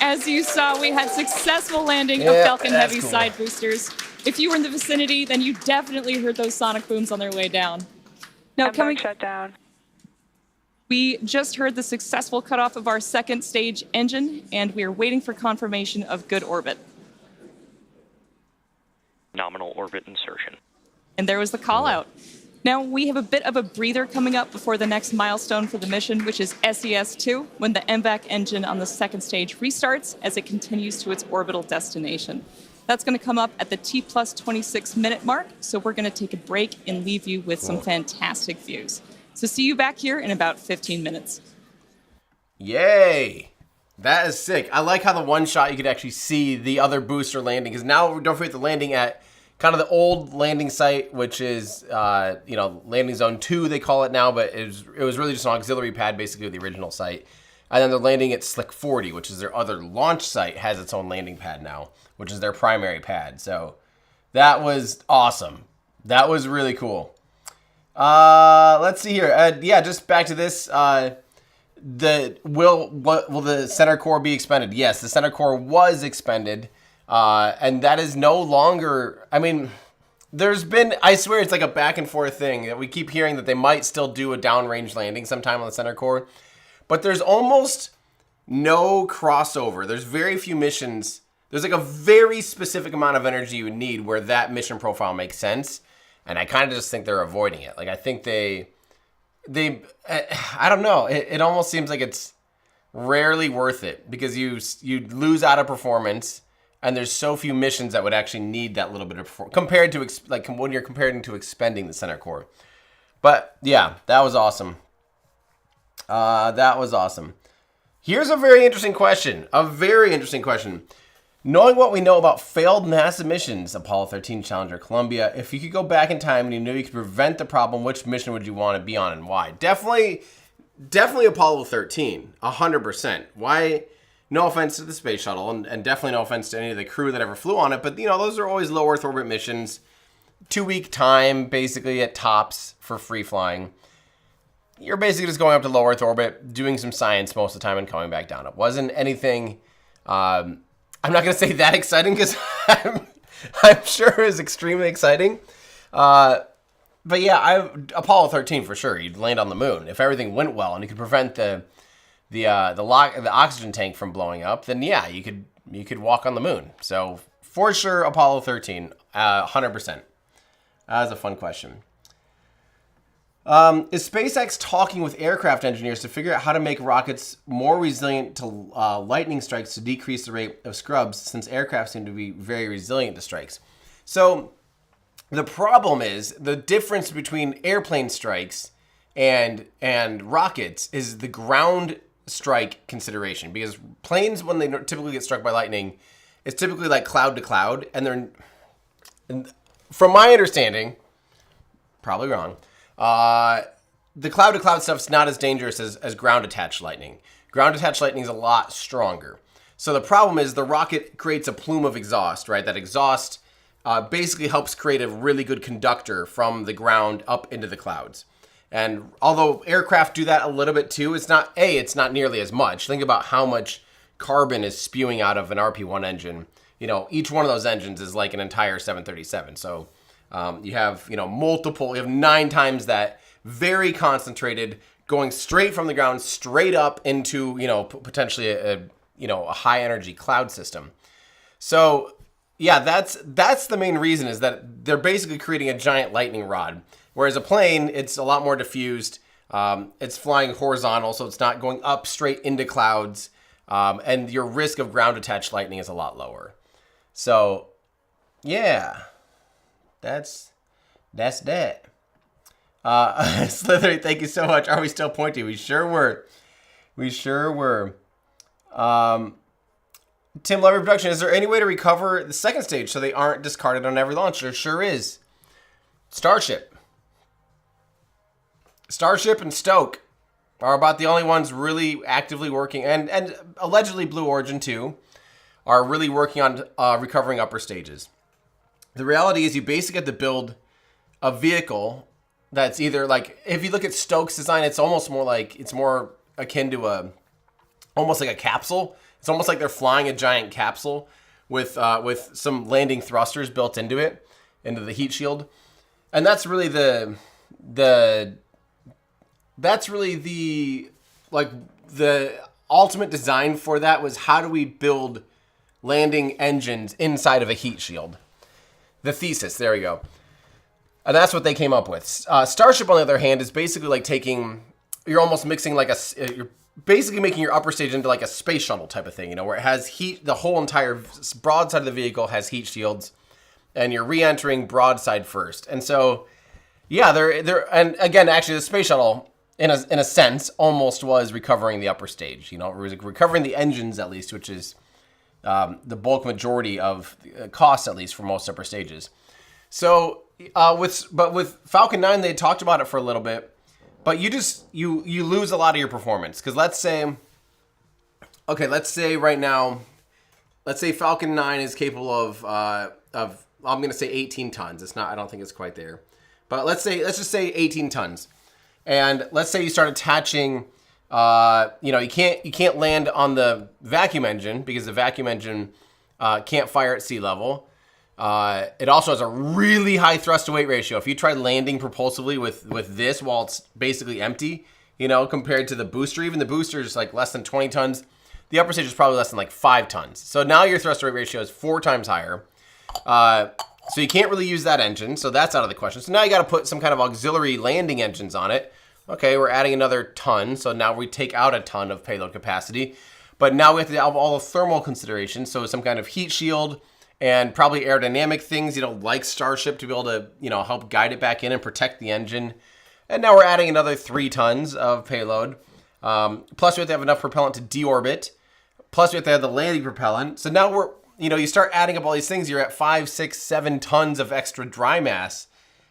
As you saw, we had successful landing of Yeah, Falcon that's Heavy cool. side boosters. If you were in the vicinity, then you definitely heard those sonic booms on their way down. Now, MVAC shut down. we just heard the successful cutoff of our second stage engine, and we are waiting for confirmation of good orbit. Nominal orbit insertion. And there was the call out. Now, we have a bit of a breather coming up before the next milestone for the mission, which is SES-2, when the MVAC engine on the second stage restarts as it continues to its orbital destination. That's going to come up at the T plus 26 minute mark, so we're going to take a break and leave you with some fantastic views. So see you back here in about 15 minutes. Yay! That is sick. I like how the one shot you could actually see the other booster landing, because now don't forget the landing at kind of the old landing site, which is landing zone 2 they call it now, but it was really just an auxiliary pad basically with the original site. And then they're landing at Slick 40, which is their other launch site, has its own landing pad now, which is their primary pad. So that was awesome. That was really cool. Let's see here. Just back to this. Will the center core be expended? Yes, the center core was expended. And that is no longer, I mean, there's been, I swear it's like a back and forth thing that we keep hearing that they might still do a downrange landing sometime on the center core, but there's almost no crossover. There's very few missions. There's like a very specific amount of energy you would need where that mission profile makes sense. And I kind of just think they're avoiding it. Like, I think they I don't know. It almost seems like it's rarely worth it because you lose out of performance. And there's so few missions that would actually need that little bit of performance compared to when you're comparing to expending the center core. But yeah, that was awesome. That was awesome. Here's a very interesting question. Knowing what we know about failed NASA missions, Apollo 13, Challenger, Columbia, if you could go back in time and you knew you could prevent the problem, which mission would you want to be on and why? Definitely Apollo 13, 100%. Why? No offense to the space shuttle, and definitely no offense to any of the crew that ever flew on it, but those are always low Earth orbit missions. 2-week time, basically, at tops for free flying. You're basically just going up to low Earth orbit, doing some science most of the time, and coming back down. It wasn't anything, I'm not going to say that exciting, because I'm sure it was extremely exciting. But yeah, Apollo 13 for sure. You'd land on the moon. If everything went well, and you could prevent the oxygen tank from blowing up, then yeah, you could walk on the moon. So for sure, Apollo 13, 100%. That was a fun question. Is SpaceX talking with aircraft engineers to figure out how to make rockets more resilient to lightning strikes to decrease the rate of scrubs, since aircraft seem to be very resilient to strikes? So the problem is the difference between airplane strikes and rockets is the ground strike consideration, because planes, when they typically get struck by lightning, it's typically like cloud to cloud, and from my understanding, probably wrong, the cloud to cloud stuff's not as dangerous as ground attached lightning. Ground attached lightning is a lot stronger. So the problem is the rocket creates a plume of exhaust, right? That exhaust basically helps create a really good conductor from the ground up into the clouds. And although aircraft do that a little bit too, it's not nearly as much. Think about how much carbon is spewing out of an RP-1 engine. You know, each one of those engines is like an entire 737. So you have, you have 9 times that, very concentrated, going straight from the ground, straight up into, potentially a high energy cloud system. So yeah, that's the main reason, is that they're basically creating a giant lightning rod. Whereas a plane, it's a lot more diffused. It's flying horizontal, so it's not going up straight into clouds. And your risk of ground-attached lightning is a lot lower. So, yeah, that's that. Slithery, thank you so much. Are we still pointing? We sure were. Tim, Love Production, is there any way to recover the second stage so they aren't discarded on every launch? There sure is. Starship and Stoke are about the only ones really actively working, and allegedly Blue Origin too, are really working on recovering upper stages. The reality is you basically have to build a vehicle that's either like, if you look at Stoke's design, it's more akin to almost like a capsule. It's almost like they're flying a giant capsule with some landing thrusters built into it, into the heat shield. And that's really the ultimate design for that, was how do we build landing engines inside of a heat shield? The thesis, there we go. And that's what they came up with. Starship, on the other hand, is basically like you're almost mixing you're basically making your upper stage into like a space shuttle type of thing, where it has heat, the whole entire broadside of the vehicle has heat shields, and you're re-entering broadside first. And so, yeah, and again, actually the space shuttle, in a sense, almost was recovering the upper stage. It was recovering the engines, at least, which is the bulk majority of costs, at least, for most upper stages. So, with Falcon 9, they talked about it for a little bit, but you lose a lot of your performance. Because let's say right now, Falcon 9 is capable of I'm going to say 18 tons. It's not. I don't think it's quite there, but let's just say 18 tons. And let's say you start attaching, you can't land on the vacuum engine, because the vacuum engine can't fire at sea level. It also has a really high thrust to weight ratio. If you try landing propulsively with this while it's basically empty, compared to the booster, even the booster is like less than 20 tons. The upper stage is probably less than like 5 tons. So now your thrust to weight ratio is 4 times higher. So you can't really use that engine, so that's out of the question. So now you got to put some kind of auxiliary landing engines on it. Okay, we're adding another ton, so now we take out a ton of payload capacity. But now we have to have all the thermal considerations, so some kind of heat shield and probably aerodynamic things, like Starship, to be able to, help guide it back in and protect the engine. And now we're adding another 3 tons of payload. Plus we have to have enough propellant to deorbit. Plus we have to have the landing propellant. So now we're, you start adding up all these things, you're at 5, 6, 7 tons of extra dry mass,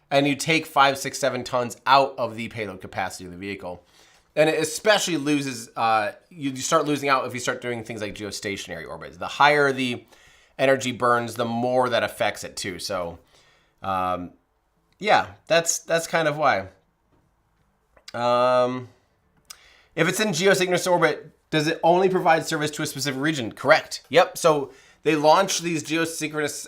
and you take 5, 6, 7 tons out of the payload capacity of the vehicle. And it especially loses, you start losing out if you start doing things like geostationary orbits. The higher the energy burns, the more that affects it too. So, yeah, that's kind of why. If it's in geosynchronous orbit, does it only provide service to a specific region? Correct. Yep. So they launch these geosynchronous,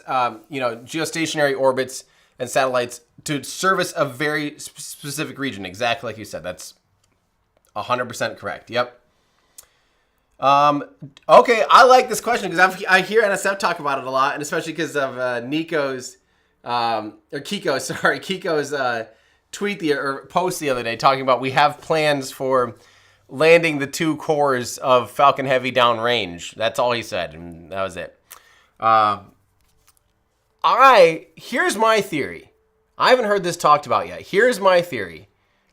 geostationary orbits and satellites to service a very specific region. Exactly like you said. That's 100% correct. Yep. Okay, I like this question because I hear NSF talk about it a lot, and especially because of Kiko's post the other day talking about we have plans for landing the 2 cores of Falcon Heavy downrange. That's all he said, and that was it. Here's my theory. I haven't heard this talked about yet. Here's my theory.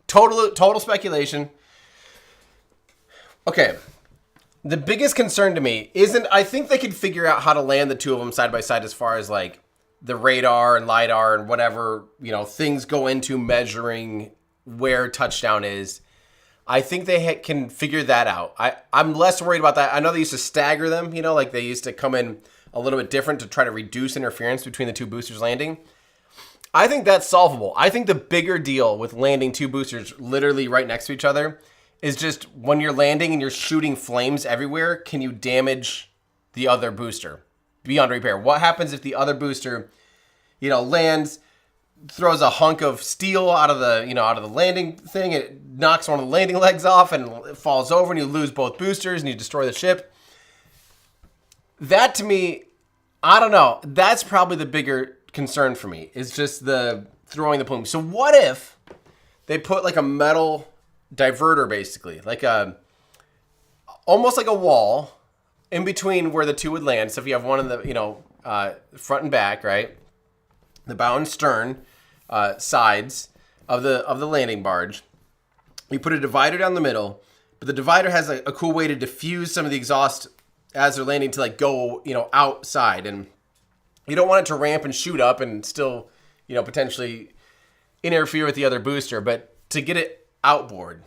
Total speculation. Okay. The biggest concern to me isn't, I think they could figure out how to land the 2 of them side by side as far as like the radar and LiDAR and whatever, things go into measuring where touchdown is. I think they can figure that out. I'm less worried about that. I know they used to stagger them, like they used to come in a little bit different to try to reduce interference between the two boosters landing. I think that's solvable. I think the bigger deal with landing two boosters literally right next to each other is just when you're landing and you're shooting flames everywhere, can you damage the other booster beyond repair? What happens if the other booster, lands, throws a hunk of steel out of the landing thing, it knocks one of the landing legs off and it falls over and you lose both boosters and you destroy the ship? That to me, I don't know. That's probably the bigger concern for me, is just the throwing the plume. So what if they put like a metal diverter, basically, almost like a wall in between where the two would land. So if you have one in the, front and back, right? The bow and stern sides of the landing barge. You put a divider down the middle, but the divider has a cool way to diffuse some of the exhaust as they're landing to go, outside. And you don't want it to ramp and shoot up and still, potentially interfere with the other booster, but to get it outboard.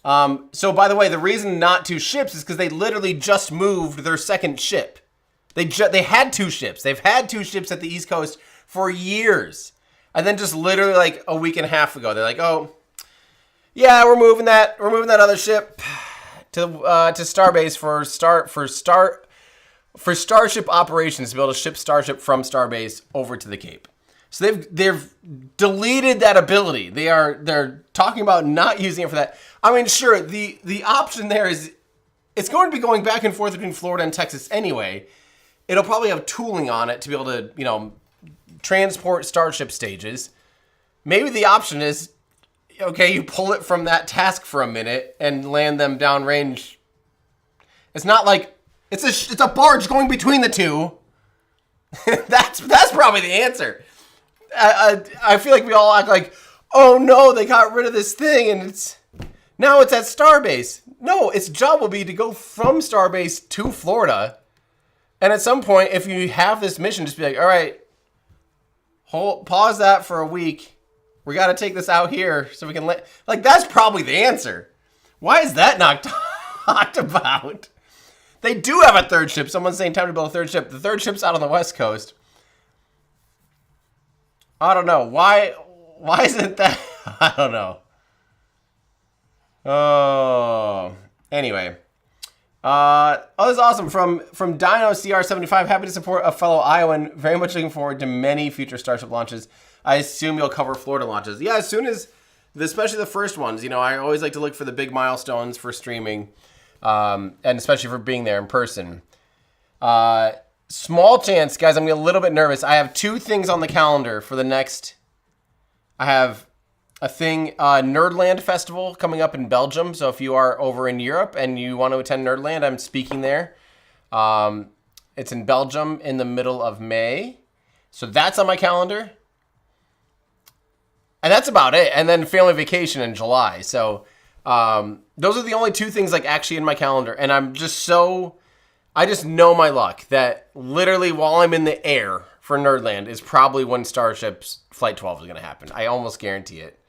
So by the way, the reason not two ships is because they literally just moved their second ship. They had two ships. They've had two ships at the East Coast for years. And then just literally a week and a half ago, they're like, oh, yeah, we're moving that other ship to Starbase for Starship operations, to be able to ship Starship from Starbase over to the Cape. So they've deleted that ability. They're talking about not using it for that. I mean, sure, the option there is it's going to be going back and forth between Florida and Texas anyway. It'll probably have tooling on it to be able to, transport Starship stages. Maybe the option is, okay, you pull it from that task for a minute and land them downrange. It's not like it's a barge going between the two. That's probably the answer. I feel like we all act like, oh no, they got rid of this thing and now it's at Starbase. No, its job will be to go from Starbase to Florida. And at some point, if you have this mission, just be like, all right, pause that for a week. We got to take this out here so we can that's probably the answer. Why is that not talked about? They do have a third ship. Someone's saying time to build a third ship. The third ship's out on the West Coast. I don't know. Why isn't that? I don't know. Oh, anyway. This is awesome. From Dino CR75. Happy to support a fellow Iowan. Very much looking forward to many future Starship launches. I assume you'll cover Florida launches. Yeah, as soon as, especially the first ones. I always like to look for the big milestones for streaming, and especially for being there in person. Small chance, guys. I'm a little bit nervous. I have two things on the calendar for the next. I have a thing, Nerdland Festival coming up in Belgium. So if you are over in Europe and you want to attend Nerdland, I'm speaking there. It's in Belgium in the middle of May. So that's on my calendar. And that's about it. And then family vacation in July. So those are the only two things actually in my calendar. And I just know my luck that literally while I'm in the air for Nerdland is probably when Starship's Flight 12 is going to happen. I almost guarantee it.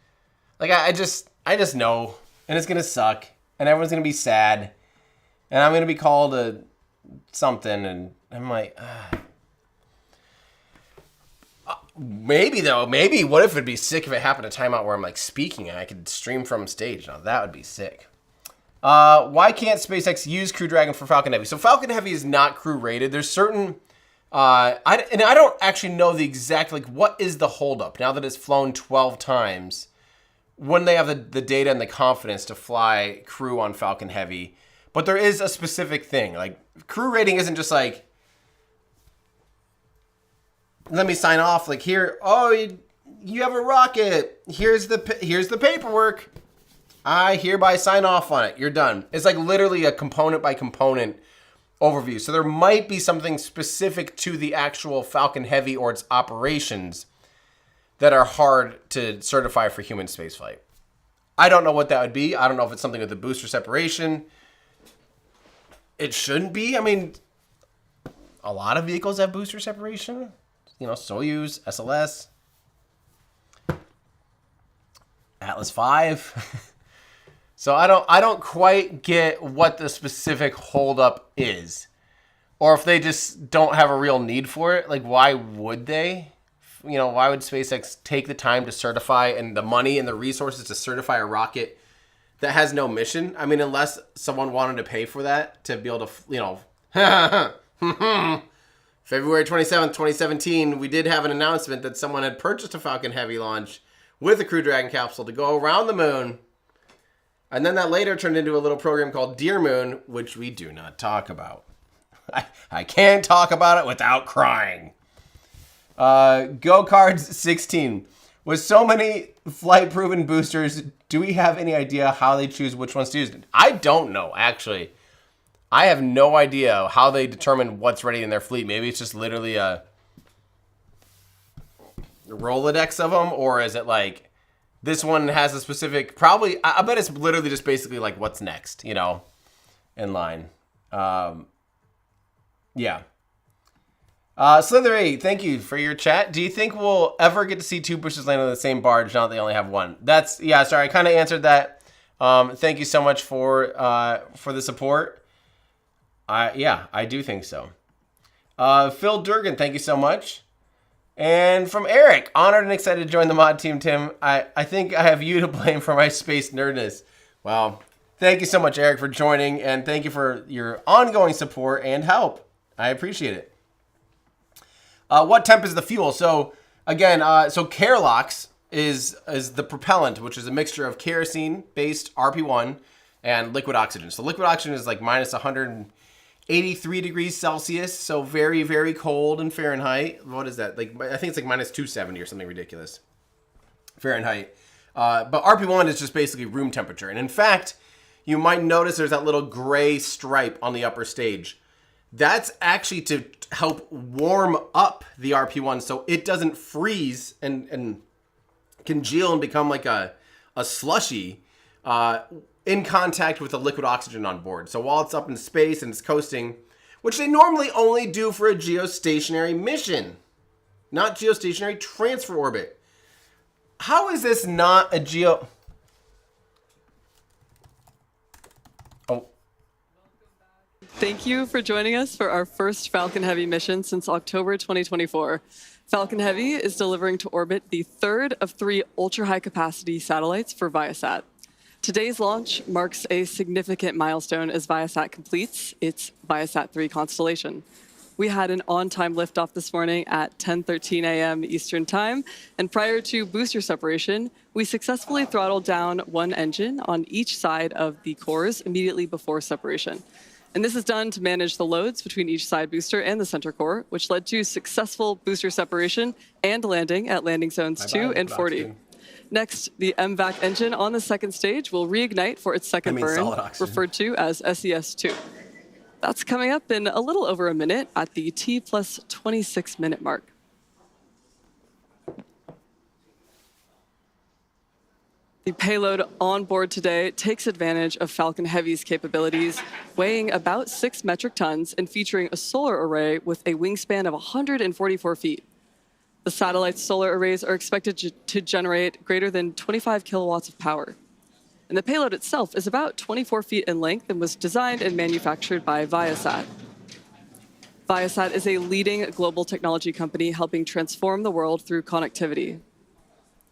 I just know, and it's going to suck, and everyone's going to be sad, and I'm going to be called a something, and I'm like, maybe what if it'd be sick if it happened a timeout where I'm speaking and I could stream from stage? Now that would be sick. Why can't SpaceX use Crew Dragon for Falcon Heavy? So Falcon Heavy is not crew rated. There's certain, I don't actually know the exact, what is the holdup now that it's flown 12 times? When they have the data and the confidence to fly crew on Falcon Heavy. But there is a specific thing. Crew rating isn't just let me sign off. Here, oh, you have a rocket. Here's the paperwork. I hereby sign off on it. You're done. It's literally a component by component overview. So there might be something specific to the actual Falcon Heavy or its operations that are hard to certify for human spaceflight. I don't know what that would be. I don't know if it's something with the booster separation. It shouldn't be. I mean, a lot of vehicles have booster separation. Soyuz, SLS, Atlas V. So I don't quite get what the specific holdup is. or if they just don't have a real need for it, like why would they? You know, why would SpaceX take the time to certify and the money and the resources to certify a rocket that has no mission? I mean, unless someone wanted to pay for that to be able to, you know, February 27th, 2017, we did have an announcement that someone had purchased a Falcon Heavy launch with a Crew Dragon capsule to go around the moon. And then that later turned into a little program called Dear Moon, which we do not talk about. I can't talk about it without crying. Go Cards 16. With so many flight-proven boosters, do we have any idea how they choose which ones to use? I don't know, actually. I have no idea how they determine what's ready in their fleet. Maybe it's just literally a Rolodex of them, or is it like this one has a specific? Probably, I bet it's literally just basically like what's next, you know, in line. Yeah. Slithery, thank you for your chat. Do you think we'll ever get to see two boosters land on the same barge now that they only have one? That's, yeah, sorry, I kind of answered that. Thank you so much for the support. Yeah, I do think so. Phil Durgan, thank you so much. And from Eric, honored and excited to join the mod team, Tim. I think I have you to blame for my space nerdness. Well, thank you so much, Eric, for joining, and thank you for your ongoing support and help. I appreciate it. What temp is the fuel? So again, so Kerlox is the propellant, which is a mixture of kerosene-based RP1 and liquid oxygen. So liquid oxygen is like minus 183 degrees Celsius, so very, very cold in Fahrenheit. What is that? Like, I think it's like minus 270 or something ridiculous Fahrenheit. But RP1 is just basically room temperature. And in fact, you might notice there's that little gray stripe on the upper stage. That's actually to help warm up the RP1 so it doesn't freeze and congeal and become like a slushy in contact with the liquid oxygen on board. So while it's up in space and it's coasting, which they normally only do for a geostationary mission, not geostationary transfer orbit. How is this not a geo... Oh. Thank you for joining us for our first Falcon Heavy mission since October 2024. Falcon Heavy is delivering to orbit the third of 3 ultra-high capacity satellites for Viasat. Today's launch marks a significant milestone as Viasat completes its ViaSat-3 constellation. We had an on-time liftoff this morning at 10:13 a.m. Eastern Time, and prior to booster separation, we successfully throttled down one engine on each side of the cores immediately before separation. And this is done to manage the loads between each side booster and the center core, which led to successful booster separation and landing at landing zones 2 and 40. Next, the MVAC engine on the second stage will reignite for its second burn, referred to as SES-2. That's coming up in a little over a minute at the T+26 minute mark. The payload on board today takes advantage of Falcon Heavy's capabilities, weighing about 6 metric tons and featuring a solar array with a wingspan of 144 feet. The satellite's solar arrays are expected to generate greater than 25 kilowatts of power. And the payload itself is about 24 feet in length and was designed and manufactured by Viasat. Viasat is a leading global technology company helping transform the world through connectivity.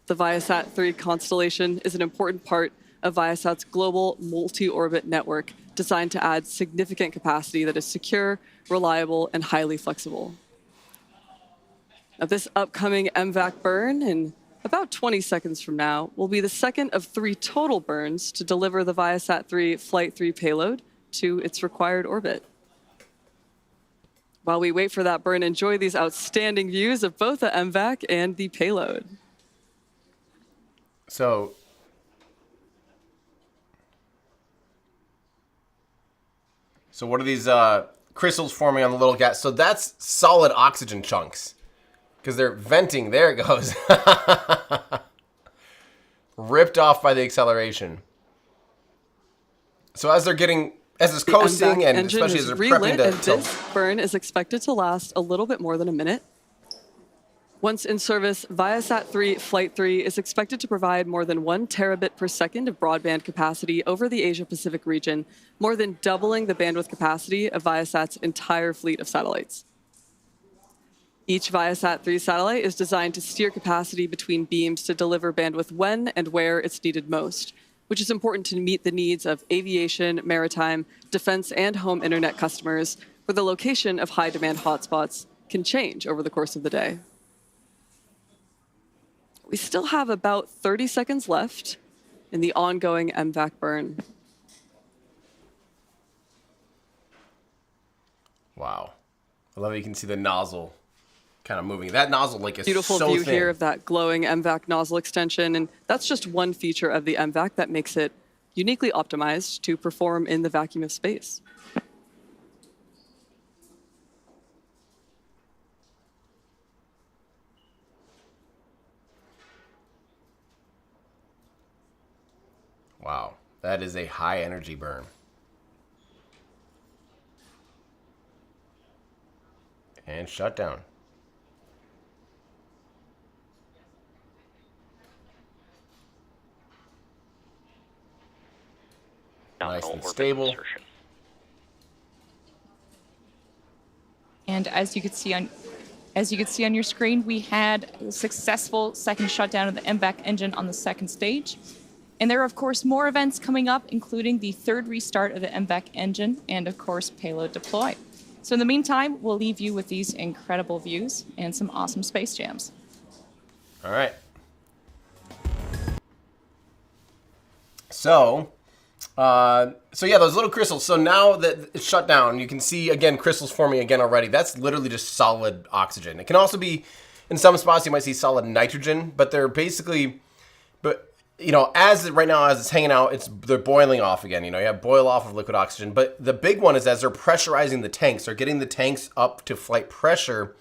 The ViaSat-3 constellation is an important part of Viasat's global multi-orbit network designed to add significant capacity that is secure, reliable, and highly flexible. Now, this upcoming MVAC burn in about 20 seconds from now will be the second of 3 total burns to deliver the ViaSat-3 Flight 3 payload to its required orbit. While we wait for that burn, enjoy these outstanding views of both the MVAC and the payload. So what are these crystals forming on the little gas? So that's solid oxygen chunks because they're venting. There it goes. Ripped off by the acceleration. So as it's coasting and especially as they're prepping to this burn is expected to last a little bit more than a minute. Once in service, ViaSat-3 Flight 3 is expected to provide more than 1 terabit per second of broadband capacity over the Asia-Pacific region, more than doubling the bandwidth capacity of Viasat's entire fleet of satellites. Each Viasat-3 satellite is designed to steer capacity between beams to deliver bandwidth when and where it's needed most, which is important to meet the needs of aviation, maritime, defense, and home internet customers, where the location of high-demand hotspots can change over the course of the day. We still have about 30 seconds left in the ongoing MVAC burn. Wow. I love how you can see the nozzle kind of moving. That nozzle like is Beautiful so view thin. here of that glowing MVAC nozzle extension, and that's just one feature of the MVAC that makes it uniquely optimized to perform in the vacuum of space. Wow, that is a high energy burn. And shut down. Nice Nominal and orbit stable. insertion. And as you could see on your screen, we had a successful second shutdown of the MVAC engine on the second stage. And there are, of course, more events coming up, including the third restart of the MVAC engine and, of course, payload deploy. So in the meantime, we'll leave you with these incredible views and some awesome space jams. All right. So yeah, those little crystals. So now that it's shut down, you can see, again, crystals forming again already. That's literally just solid oxygen. It can also be, in some spots, you might see solid nitrogen, but they're basically, you know, right now, as it's hanging out, they're boiling off again. You know, you have boil off of liquid oxygen. But the big one is as they're pressurizing the tanks, they're getting the tanks up to flight pressure,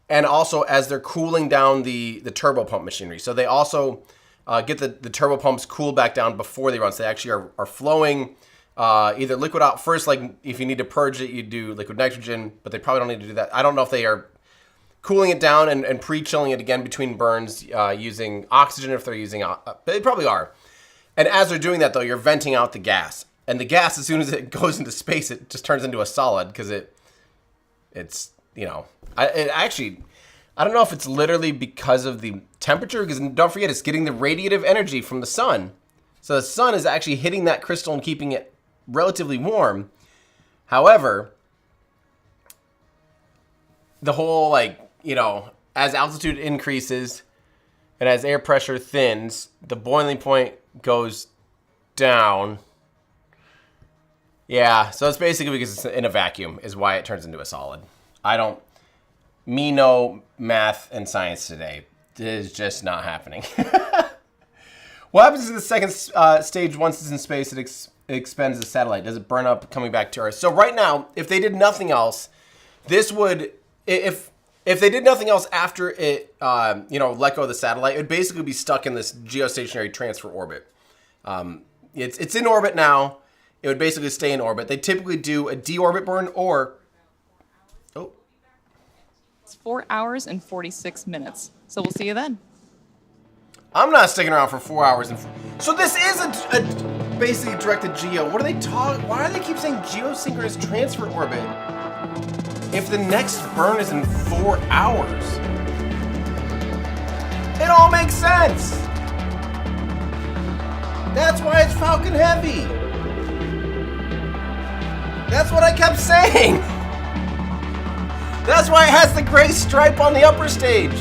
and also as they're cooling down the turbo pump machinery. So they also get the turbo pumps cooled back down before they run. So they actually are flowing either liquid out first, like if you need to purge it, you do liquid nitrogen, but they probably don't need to do that. I don't know if they are cooling it down and pre-chilling it again between burns using oxygen, if they're using, they probably are. And as they're doing that, though, you're venting out the gas. And the gas, as soon as it goes into space, it just turns into a solid because it's, you know, I don't know if it's literally because of the temperature, because don't forget, it's getting the radiative energy from the sun. So the sun is actually hitting that crystal and keeping it relatively warm. However, the whole, like, you know, as altitude increases and as air pressure thins, the boiling point goes down. Yeah, so it's basically because it's in a vacuum is why it turns into a solid. Me no math and science today. It is just not happening. What happens to the second stage once it's in space? It expends the satellite. Does it burn up coming back to Earth? So right now, if they did nothing else, this would, if they did nothing else after it, you know, let go of the satellite, it would basically be stuck in this geostationary transfer orbit. It's in orbit now. It would basically stay in orbit. They typically do a deorbit burn or, It's 4 hours and 46 minutes. So we'll see you then. I'm not sticking around for 4 hours. So this is a basically directed geo. What are they talking? Why do they keep saying geosynchronous transfer orbit if the next burn is in 4 hours? It all makes sense. That's why it's Falcon Heavy. That's what I kept saying. That's why it has the gray stripe on the upper stage.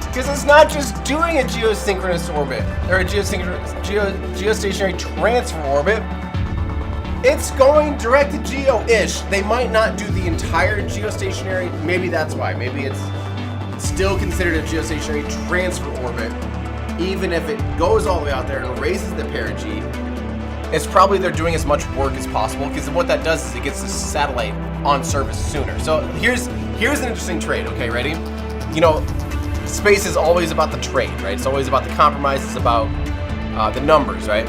Because it's not just doing a geosynchronous orbit, or a geostationary transfer orbit. It's going direct to geo-ish. They might not do the entire geostationary. Maybe that's why. Maybe it's still considered a geostationary transfer orbit. Even if it goes all the way out there and raises the perigee, it's probably they're doing as much work as possible, because what that does is it gets the satellite on service sooner. So here's an interesting trade, okay, ready? You know, space is always about the trade, right? It's always about the compromise, it's about the numbers, right?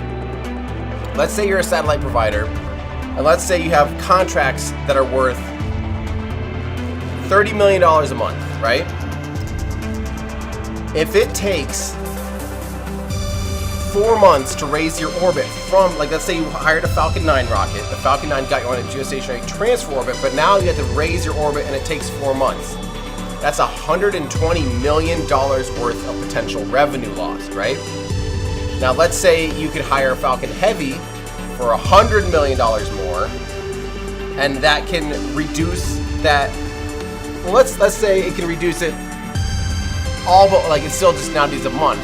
Let's say you're a satellite provider, and let's say you have contracts that are worth $30 million a month, right? If it takes 4 months to raise your orbit from, like, let's say you hired a Falcon 9 rocket, the Falcon 9 got you on a geostationary transfer orbit, but now you have to raise your orbit and it takes 4 months. That's $120 million worth of potential revenue lost, right? Now, let's say you could hire Falcon Heavy for $100 million more, and that can reduce that. Well, let's say it can reduce it all, but like it still just now needs a month.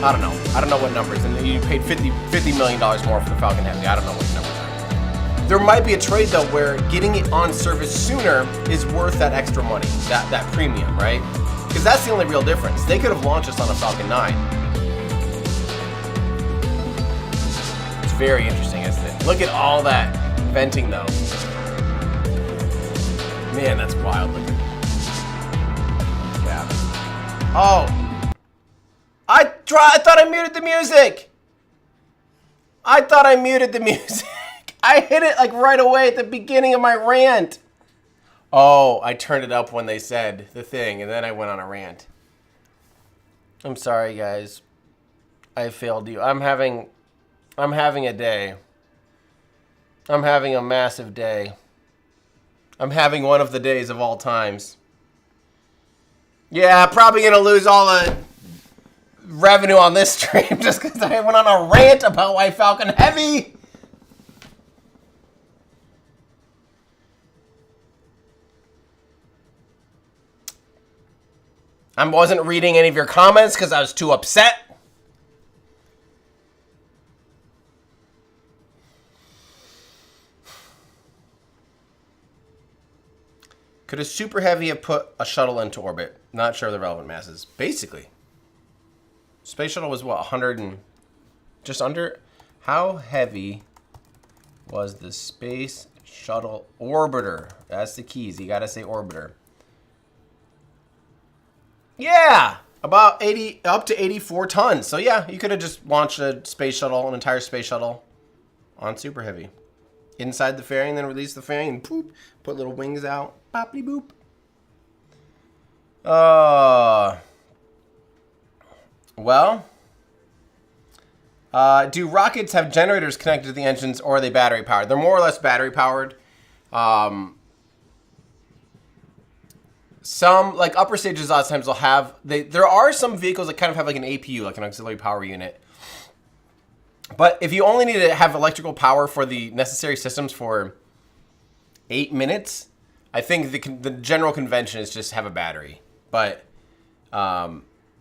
I don't know. I don't know what numbers. And you paid $50 million more for the Falcon Heavy. I don't know what numbers are. There might be a trade though where getting it on service sooner is worth that extra money, that premium, right? Because that's the only real difference. They could have launched us on a Falcon 9. It's very interesting, isn't it? Look at all that venting though. Man, that's wild looking. Yeah. Oh. I thought I muted the music. I thought I muted the music. I hit it like right away at the beginning of my rant. Oh, I turned it up when they said the thing, and then I went on a rant. I'm sorry, guys. I failed you. I'm having a day. I'm having a massive day. I'm having one of the days of all times. Yeah, probably gonna lose all the revenue on this stream just because I went on a rant about why Falcon Heavy. I wasn't reading any of your comments because I was too upset. Could a Super Heavy have put a shuttle into orbit? Not sure of the relevant masses. Basically. Space Shuttle was what, 100 and just under? How heavy was the Space Shuttle orbiter? That's the keys. You gotta say orbiter. Yeah, about 80, up to 84 tons. So yeah, you could have just launched a space shuttle, an entire space shuttle, on Super Heavy, inside the fairing, then release the fairing and poop, put little wings out, boppity boop. Well, do rockets have generators connected to the engines, or are they battery powered? They're more or less battery powered. Some, like upper stages, a lot of times will have, there are some vehicles that kind of have like an APU, like an auxiliary power unit. But if you only need to have electrical power for the necessary systems for 8 minutes, I think the general convention is just have a battery. But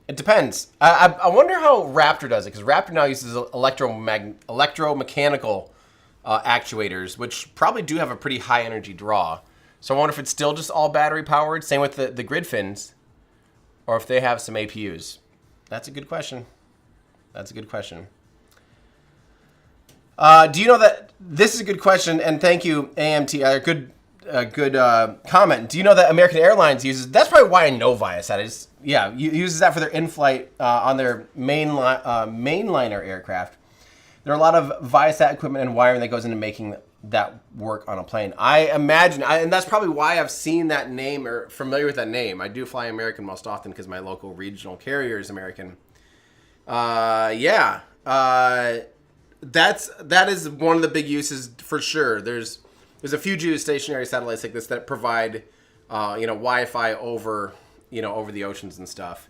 it depends. I wonder how Raptor does it, because Raptor now uses electromechanical actuators, which probably do have a pretty high energy draw. So I wonder if it's still just all battery powered. Same with the grid fins, or if they have some APUs. That's a good question. That's a good question. Do you know that this is a good question? And thank you, AMT. Good comment. Do you know that American Airlines uses? That's probably why I know Viasat. Uses that for their in-flight on their mainliner aircraft. There are a lot of Viasat equipment and wiring that goes into making that work on a plane. I imagine, and that's probably why I've seen that name or familiar with that name. I do fly American most often because my local regional carrier is American. That is one of the big uses for sure. There's a few geostationary satellites like this that provide Wi-Fi over the oceans and stuff.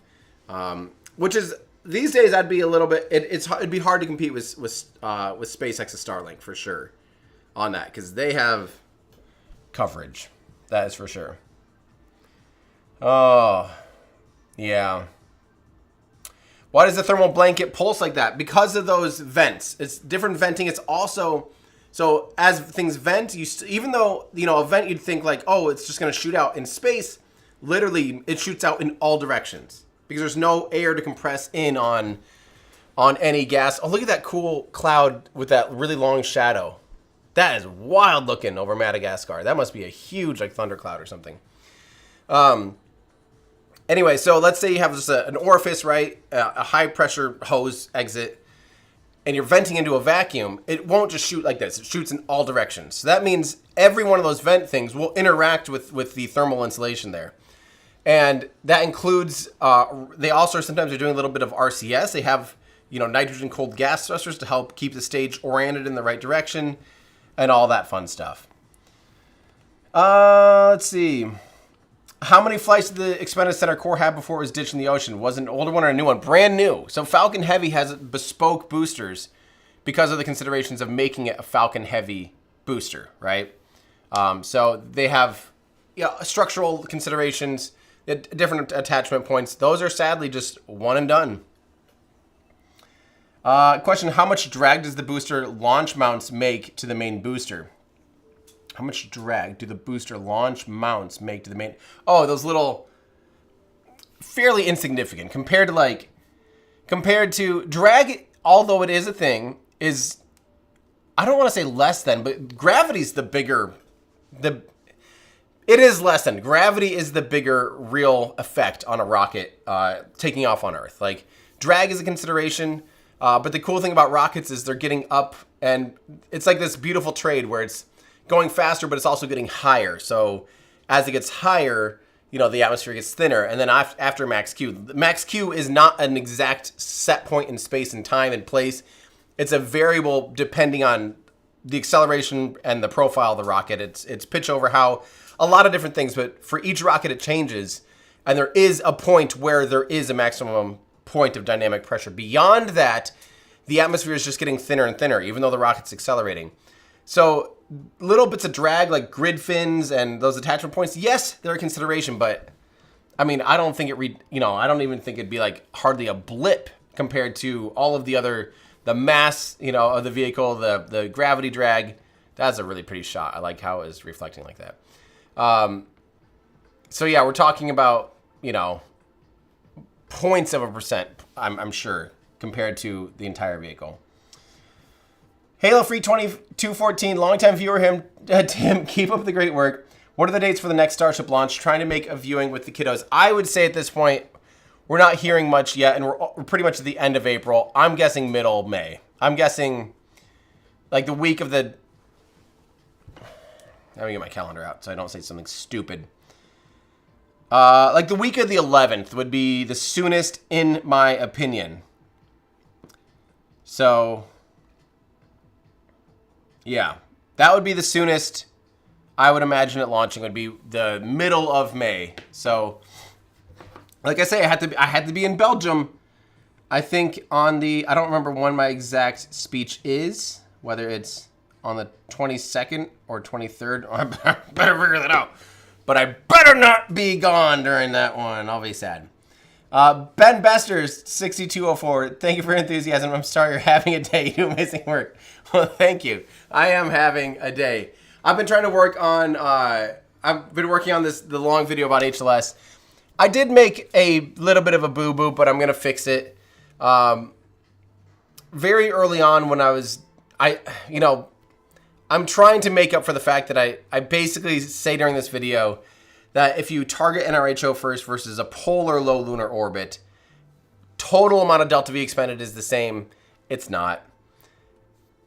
Which is these days I'd be a little bit it'd be hard to compete with SpaceX's Starlink for sure on that, because they have coverage. That is for sure. Oh, yeah. Why does the thermal blanket pulse like that? Because of those vents. It's different venting. It's also, so as things vent, even though, a vent you'd think like, oh, it's just going to shoot out. In space, literally, it shoots out in all directions because there's no air to compress in on any gas. Oh, look at that cool cloud with that really long shadow. That is wild looking over Madagascar. That must be a huge thundercloud or something. Anyway, so let's say you have just an orifice, right? A high pressure hose exit. and you're venting into a vacuum, it won't just shoot like this. It shoots in all directions. So that means every one of those vent things will interact with the thermal insulation there. And that includes, they also sometimes are doing a little bit of RCS. They have, nitrogen cold gas thrusters to help keep the stage oriented in the right direction and all that fun stuff. Let's see. How many flights did the expanded center core have before it was ditched in the ocean? Was it an older one or a new one? Brand new. So Falcon Heavy has bespoke boosters because of the considerations of making it a Falcon Heavy booster, right? So they have structural considerations, different attachment points. Those are sadly just one and done. Question, how much drag does the booster launch mounts make to the main booster? How much drag do the booster launch mounts make to the main? Oh, those little, fairly insignificant compared to drag, although it is a thing, is, I don't want to say less than, but gravity's the bigger, it is less than. Gravity is the bigger real effect on a rocket taking off on Earth. Like, drag is a consideration, but the cool thing about rockets is they're getting up, and it's like this beautiful trade where it's going faster, but it's also getting higher. So as it gets higher, the atmosphere gets thinner. And then after max Q, max Q is not an exact set point in space and time and place. It's a variable depending on the acceleration and the profile of the rocket. It's pitch over how, a lot of different things, but for each rocket it changes. And there is a point where there is a maximum point of dynamic pressure. Beyond that, the atmosphere is just getting thinner and thinner, even though the rocket's accelerating. So little bits of drag like grid fins and those attachment points, yes, they're a consideration, but I mean, I don't think I don't even think it'd be like hardly a blip compared to all of the mass, of the vehicle, the gravity drag. That's a really pretty shot. I like how it was reflecting like that. So yeah, we're talking about, points of a percent, I'm sure, compared to the entire vehicle. Halo Free 2214, longtime viewer Tim, keep up the great work. What are the dates for the next Starship launch? Trying to make a viewing with the kiddos. I would say at this point, we're not hearing much yet, and we're pretty much at the end of April. I'm guessing middle May. I'm guessing like the week of the... Let me get my calendar out so I don't say something stupid. Like the week of the 11th would be the soonest, in my opinion. So... yeah, that would be the soonest. I would imagine it launching would be the middle of May. So, like I say, I had to be in Belgium. I think on I don't remember when my exact speech is, whether it's on the 22nd or 23rd. I better figure that out. But I better not be gone during that one. I'll be sad. Ben Besters, 6204. Thank you for your enthusiasm. I'm sorry you're having a day. You do amazing work. Well, thank you. I am having a day. I've been trying to work on, the long video about HLS. I did make a little bit of a boo-boo, but I'm going to fix it. Very early on when I'm trying to make up for the fact that I basically say during this video that if you target NRHO first versus a polar low lunar orbit, total amount of delta V expended is the same. It's not.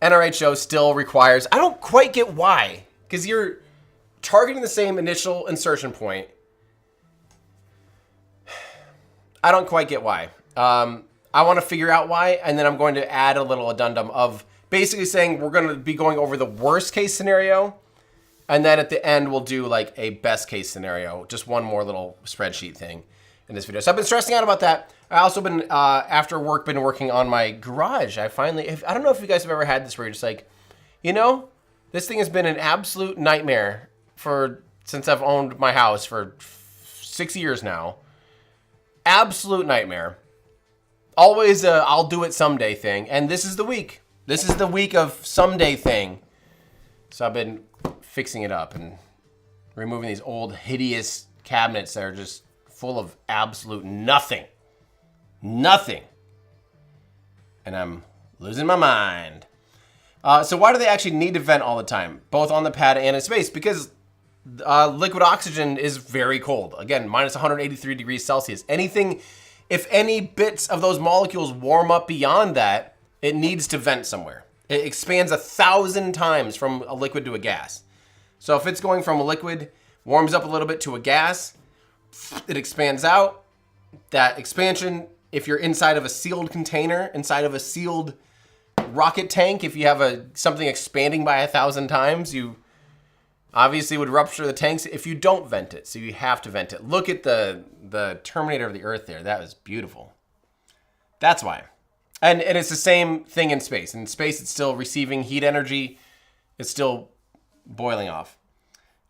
NRHO still requires, I don't quite get why, because you're targeting the same initial insertion point. I don't quite get why. I want to figure out why, and then I'm going to add a little addendum of basically saying we're going to be going over the worst case scenario, and then at the end we'll do like a best case scenario, just one more little spreadsheet thing in this video. So I've been stressing out about that. I also been, after work, been working on my garage. I don't know if you guys have ever had this where you're just like, this thing has been an absolute nightmare since I've owned my house for 6 years now. Absolute nightmare. Always a I'll do it someday thing. And this is the week. This is the week of someday thing. So I've been fixing it up and removing these old hideous cabinets that are just full of absolute nothing. Nothing. And I'm losing my mind. So why do they actually need to vent all the time? Both on the pad and in space? Because liquid oxygen is very cold. Again, minus 183 degrees Celsius. If any bits of those molecules warm up beyond that, it needs to vent somewhere. It expands 1,000 times from a liquid to a gas. So if it's going from a liquid, warms up a little bit to a gas, it expands out. That expansion, if you're inside of a sealed container, inside of a sealed rocket tank, if you have something expanding by 1,000 times, you obviously would rupture the tanks if you don't vent it. So you have to vent it. Look at the Terminator of the Earth there. That was beautiful. That's why. And it's the same thing in space. In space, it's still receiving heat energy. It's still boiling off.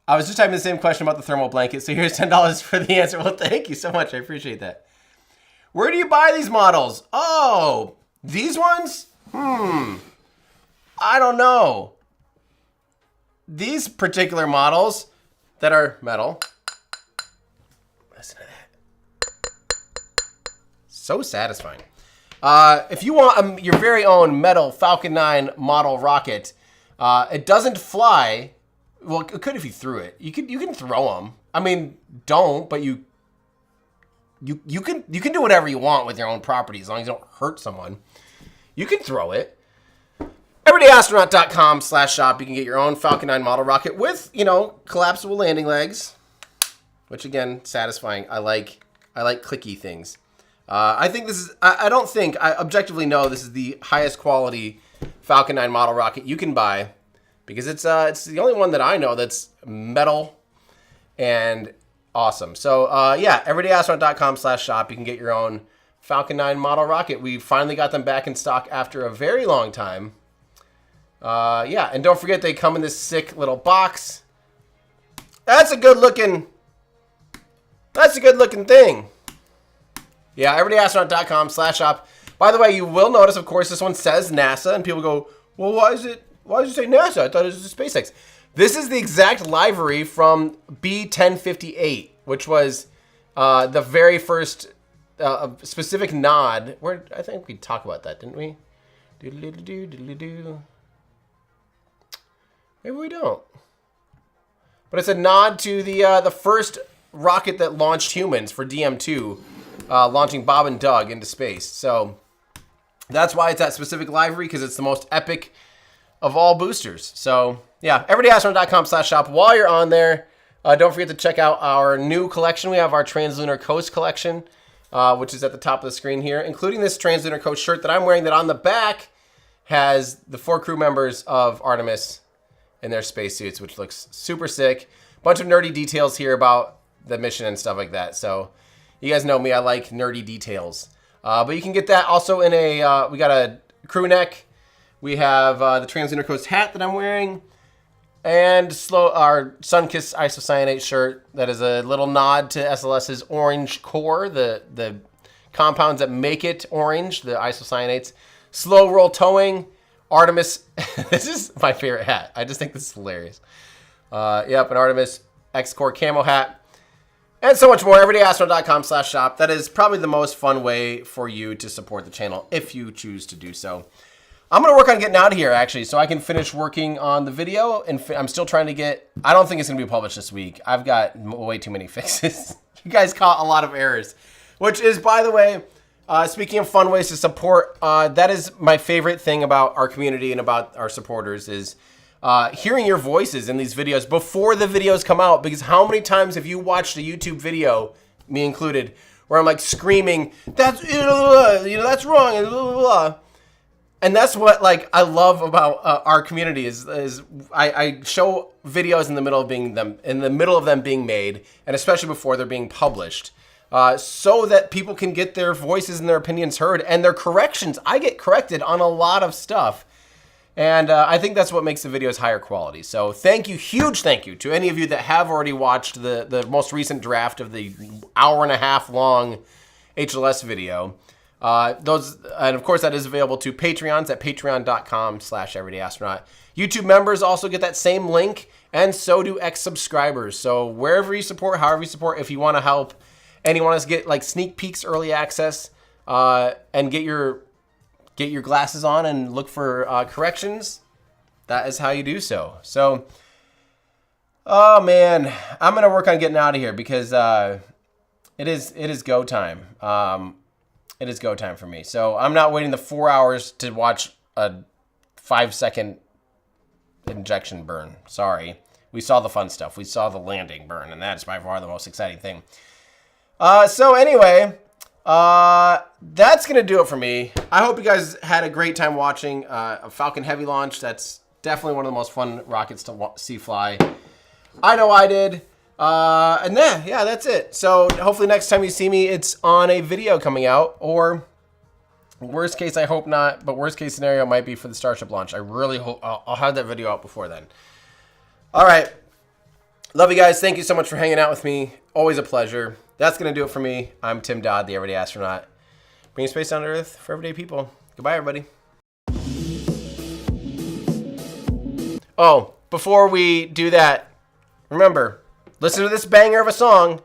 I was just typing the same question about the thermal blanket. So here's $10 for the answer. Well, thank you so much. I appreciate that. Where do you buy these models? Oh, these ones? I don't know. These particular models that are metal. Listen to that. So satisfying. If you want your very own metal Falcon 9 model rocket, it doesn't fly. Well, it could if you threw it. You can throw them. I mean, don't, but you can do whatever you want with your own property as long as you don't hurt someone. You can throw it. EverydayAstronaut.com/shop. You can get your own Falcon 9 model rocket with, collapsible landing legs, which again, satisfying. I like clicky things. I think this is, I objectively know this is the highest quality Falcon 9 model rocket you can buy because it's the only one that I know that's metal and awesome. So yeah, everydayastronaut.com/shop. You can get your own Falcon 9 model rocket. We finally got them back in stock after a very long time. Yeah, and don't forget they come in this sick little box. That's a good looking thing. Yeah, everydayastronaut.com/shop. By the way, you will notice, of course, this one says NASA, and people go, well, why does it say NASA? I thought it was SpaceX. This is the exact livery from B-1058, which was the very first specific nod. I think we talked about that, didn't we? Maybe we don't. But it's a nod to the first rocket that launched humans for DM2, launching Bob and Doug into space. So that's why it's that specific livery, because it's the most epic of all boosters. So yeah, everydayastronaut.com/shop. While you're on there, don't forget to check out our new collection. We have our Translunar Coast collection, which is at the top of the screen here, including this Translunar Coast shirt that I'm wearing that on the back has the 4 crew members of Artemis in their spacesuits, which looks super sick. Bunch of nerdy details here about the mission and stuff like that. So you guys know me, I like nerdy details. But you can get that also in we got a crew neck. We have the Translunar Coast hat that I'm wearing. And our Sunkissed isocyanate shirt that is a little nod to SLS's orange core, the compounds that make it orange, the isocyanates. Slow roll towing, Artemis. This is my favorite hat. I just think this is hilarious. Yep, an Artemis X-Core camo hat. And so much more. everydayastronaut.com/shop. That is probably the most fun way for you to support the channel if you choose to do so. I'm going to work on getting out of here, actually, so I can finish working on the video. And I'm still trying to I don't think it's going to be published this week. I've got way too many fixes. You guys caught a lot of errors. Which is, by the way, speaking of fun ways to support, that is my favorite thing about our community and about our supporters is hearing your voices in these videos before the videos come out. Because how many times have you watched a YouTube video, me included, where I'm like screaming, that's wrong, and blah, blah, blah. And that's what I love about our community is I show videos in the middle of them being made, and especially before they're being published, so that people can get their voices and their opinions heard and their corrections. I get corrected on a lot of stuff, and I think that's what makes the videos higher quality. So thank you, huge thank you to any of you that have already watched the most recent draft of the hour-and-a-half long HLS video. And of course that is available to Patreons at patreon.com/everydayastronaut. YouTube members also get that same link, and so do ex-subscribers. So wherever you support, however you support, if you want to help and you want to get sneak peeks, early access, and get your glasses on and look for corrections, that is how you do so. So, oh man, I'm gonna work on getting out of here because it is go time. it is go time for me. So I'm not waiting the 4 hours to watch a 5-second injection burn. Sorry. We saw the fun stuff. We saw the landing burn, and that's by far the most exciting thing. So anyway, that's going to do it for me. I hope you guys had a great time watching a Falcon Heavy launch. That's definitely one of the most fun rockets to see fly. I know I did. And yeah, that's it. So hopefully next time you see me, it's on a video coming out, or worst case, I hope not, but worst case scenario might be for the Starship launch. I really hope I'll have that video out before then. All right. Love you guys. Thank you so much for hanging out with me. Always a pleasure. That's going to do it for me. I'm Tim Dodd, the Everyday Astronaut. Bringing space down to Earth for everyday people. Goodbye, everybody. Oh, before we do that, remember, listen to this banger of a song,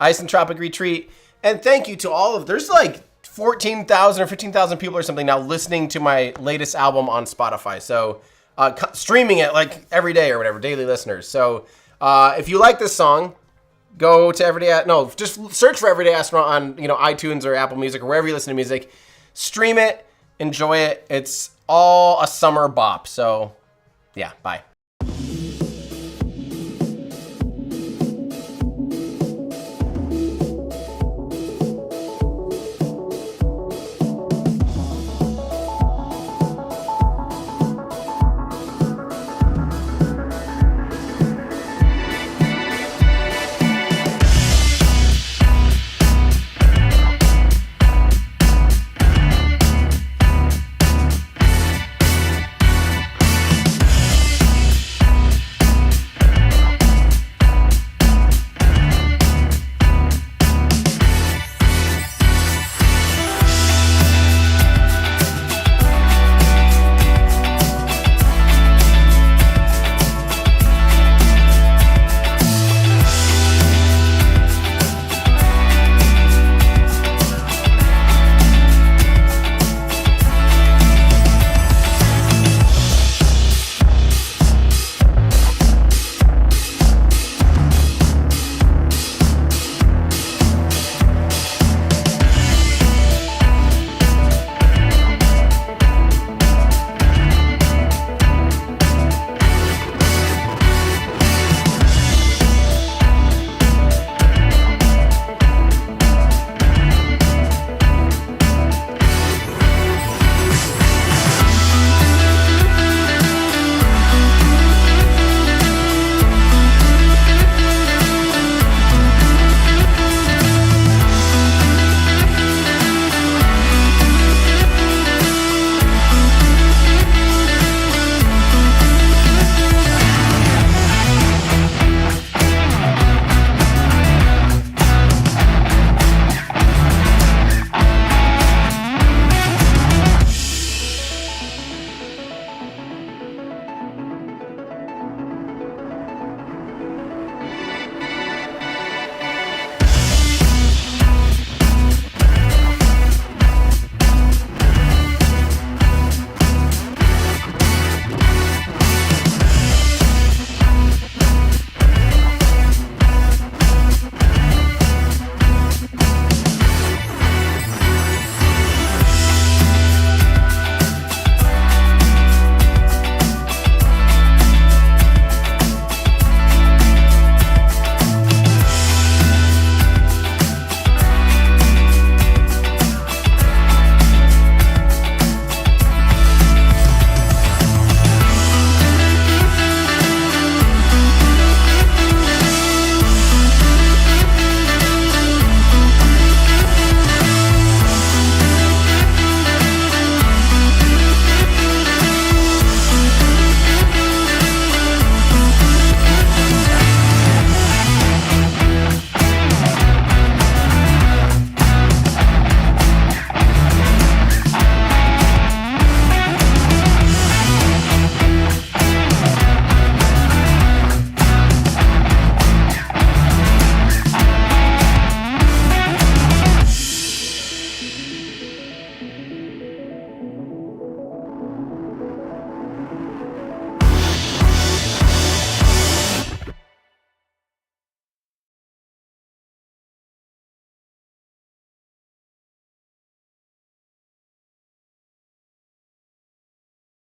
Isentropic Retreat. And thank you to all of, there's like 14,000 or 15,000 people or something now listening to my latest album on Spotify. So streaming it like every day or whatever, daily listeners. So if you like this song, go to just search for Everyday Astronaut on iTunes or Apple Music or wherever you listen to music. Stream it, enjoy it. It's all a summer bop. So yeah, bye.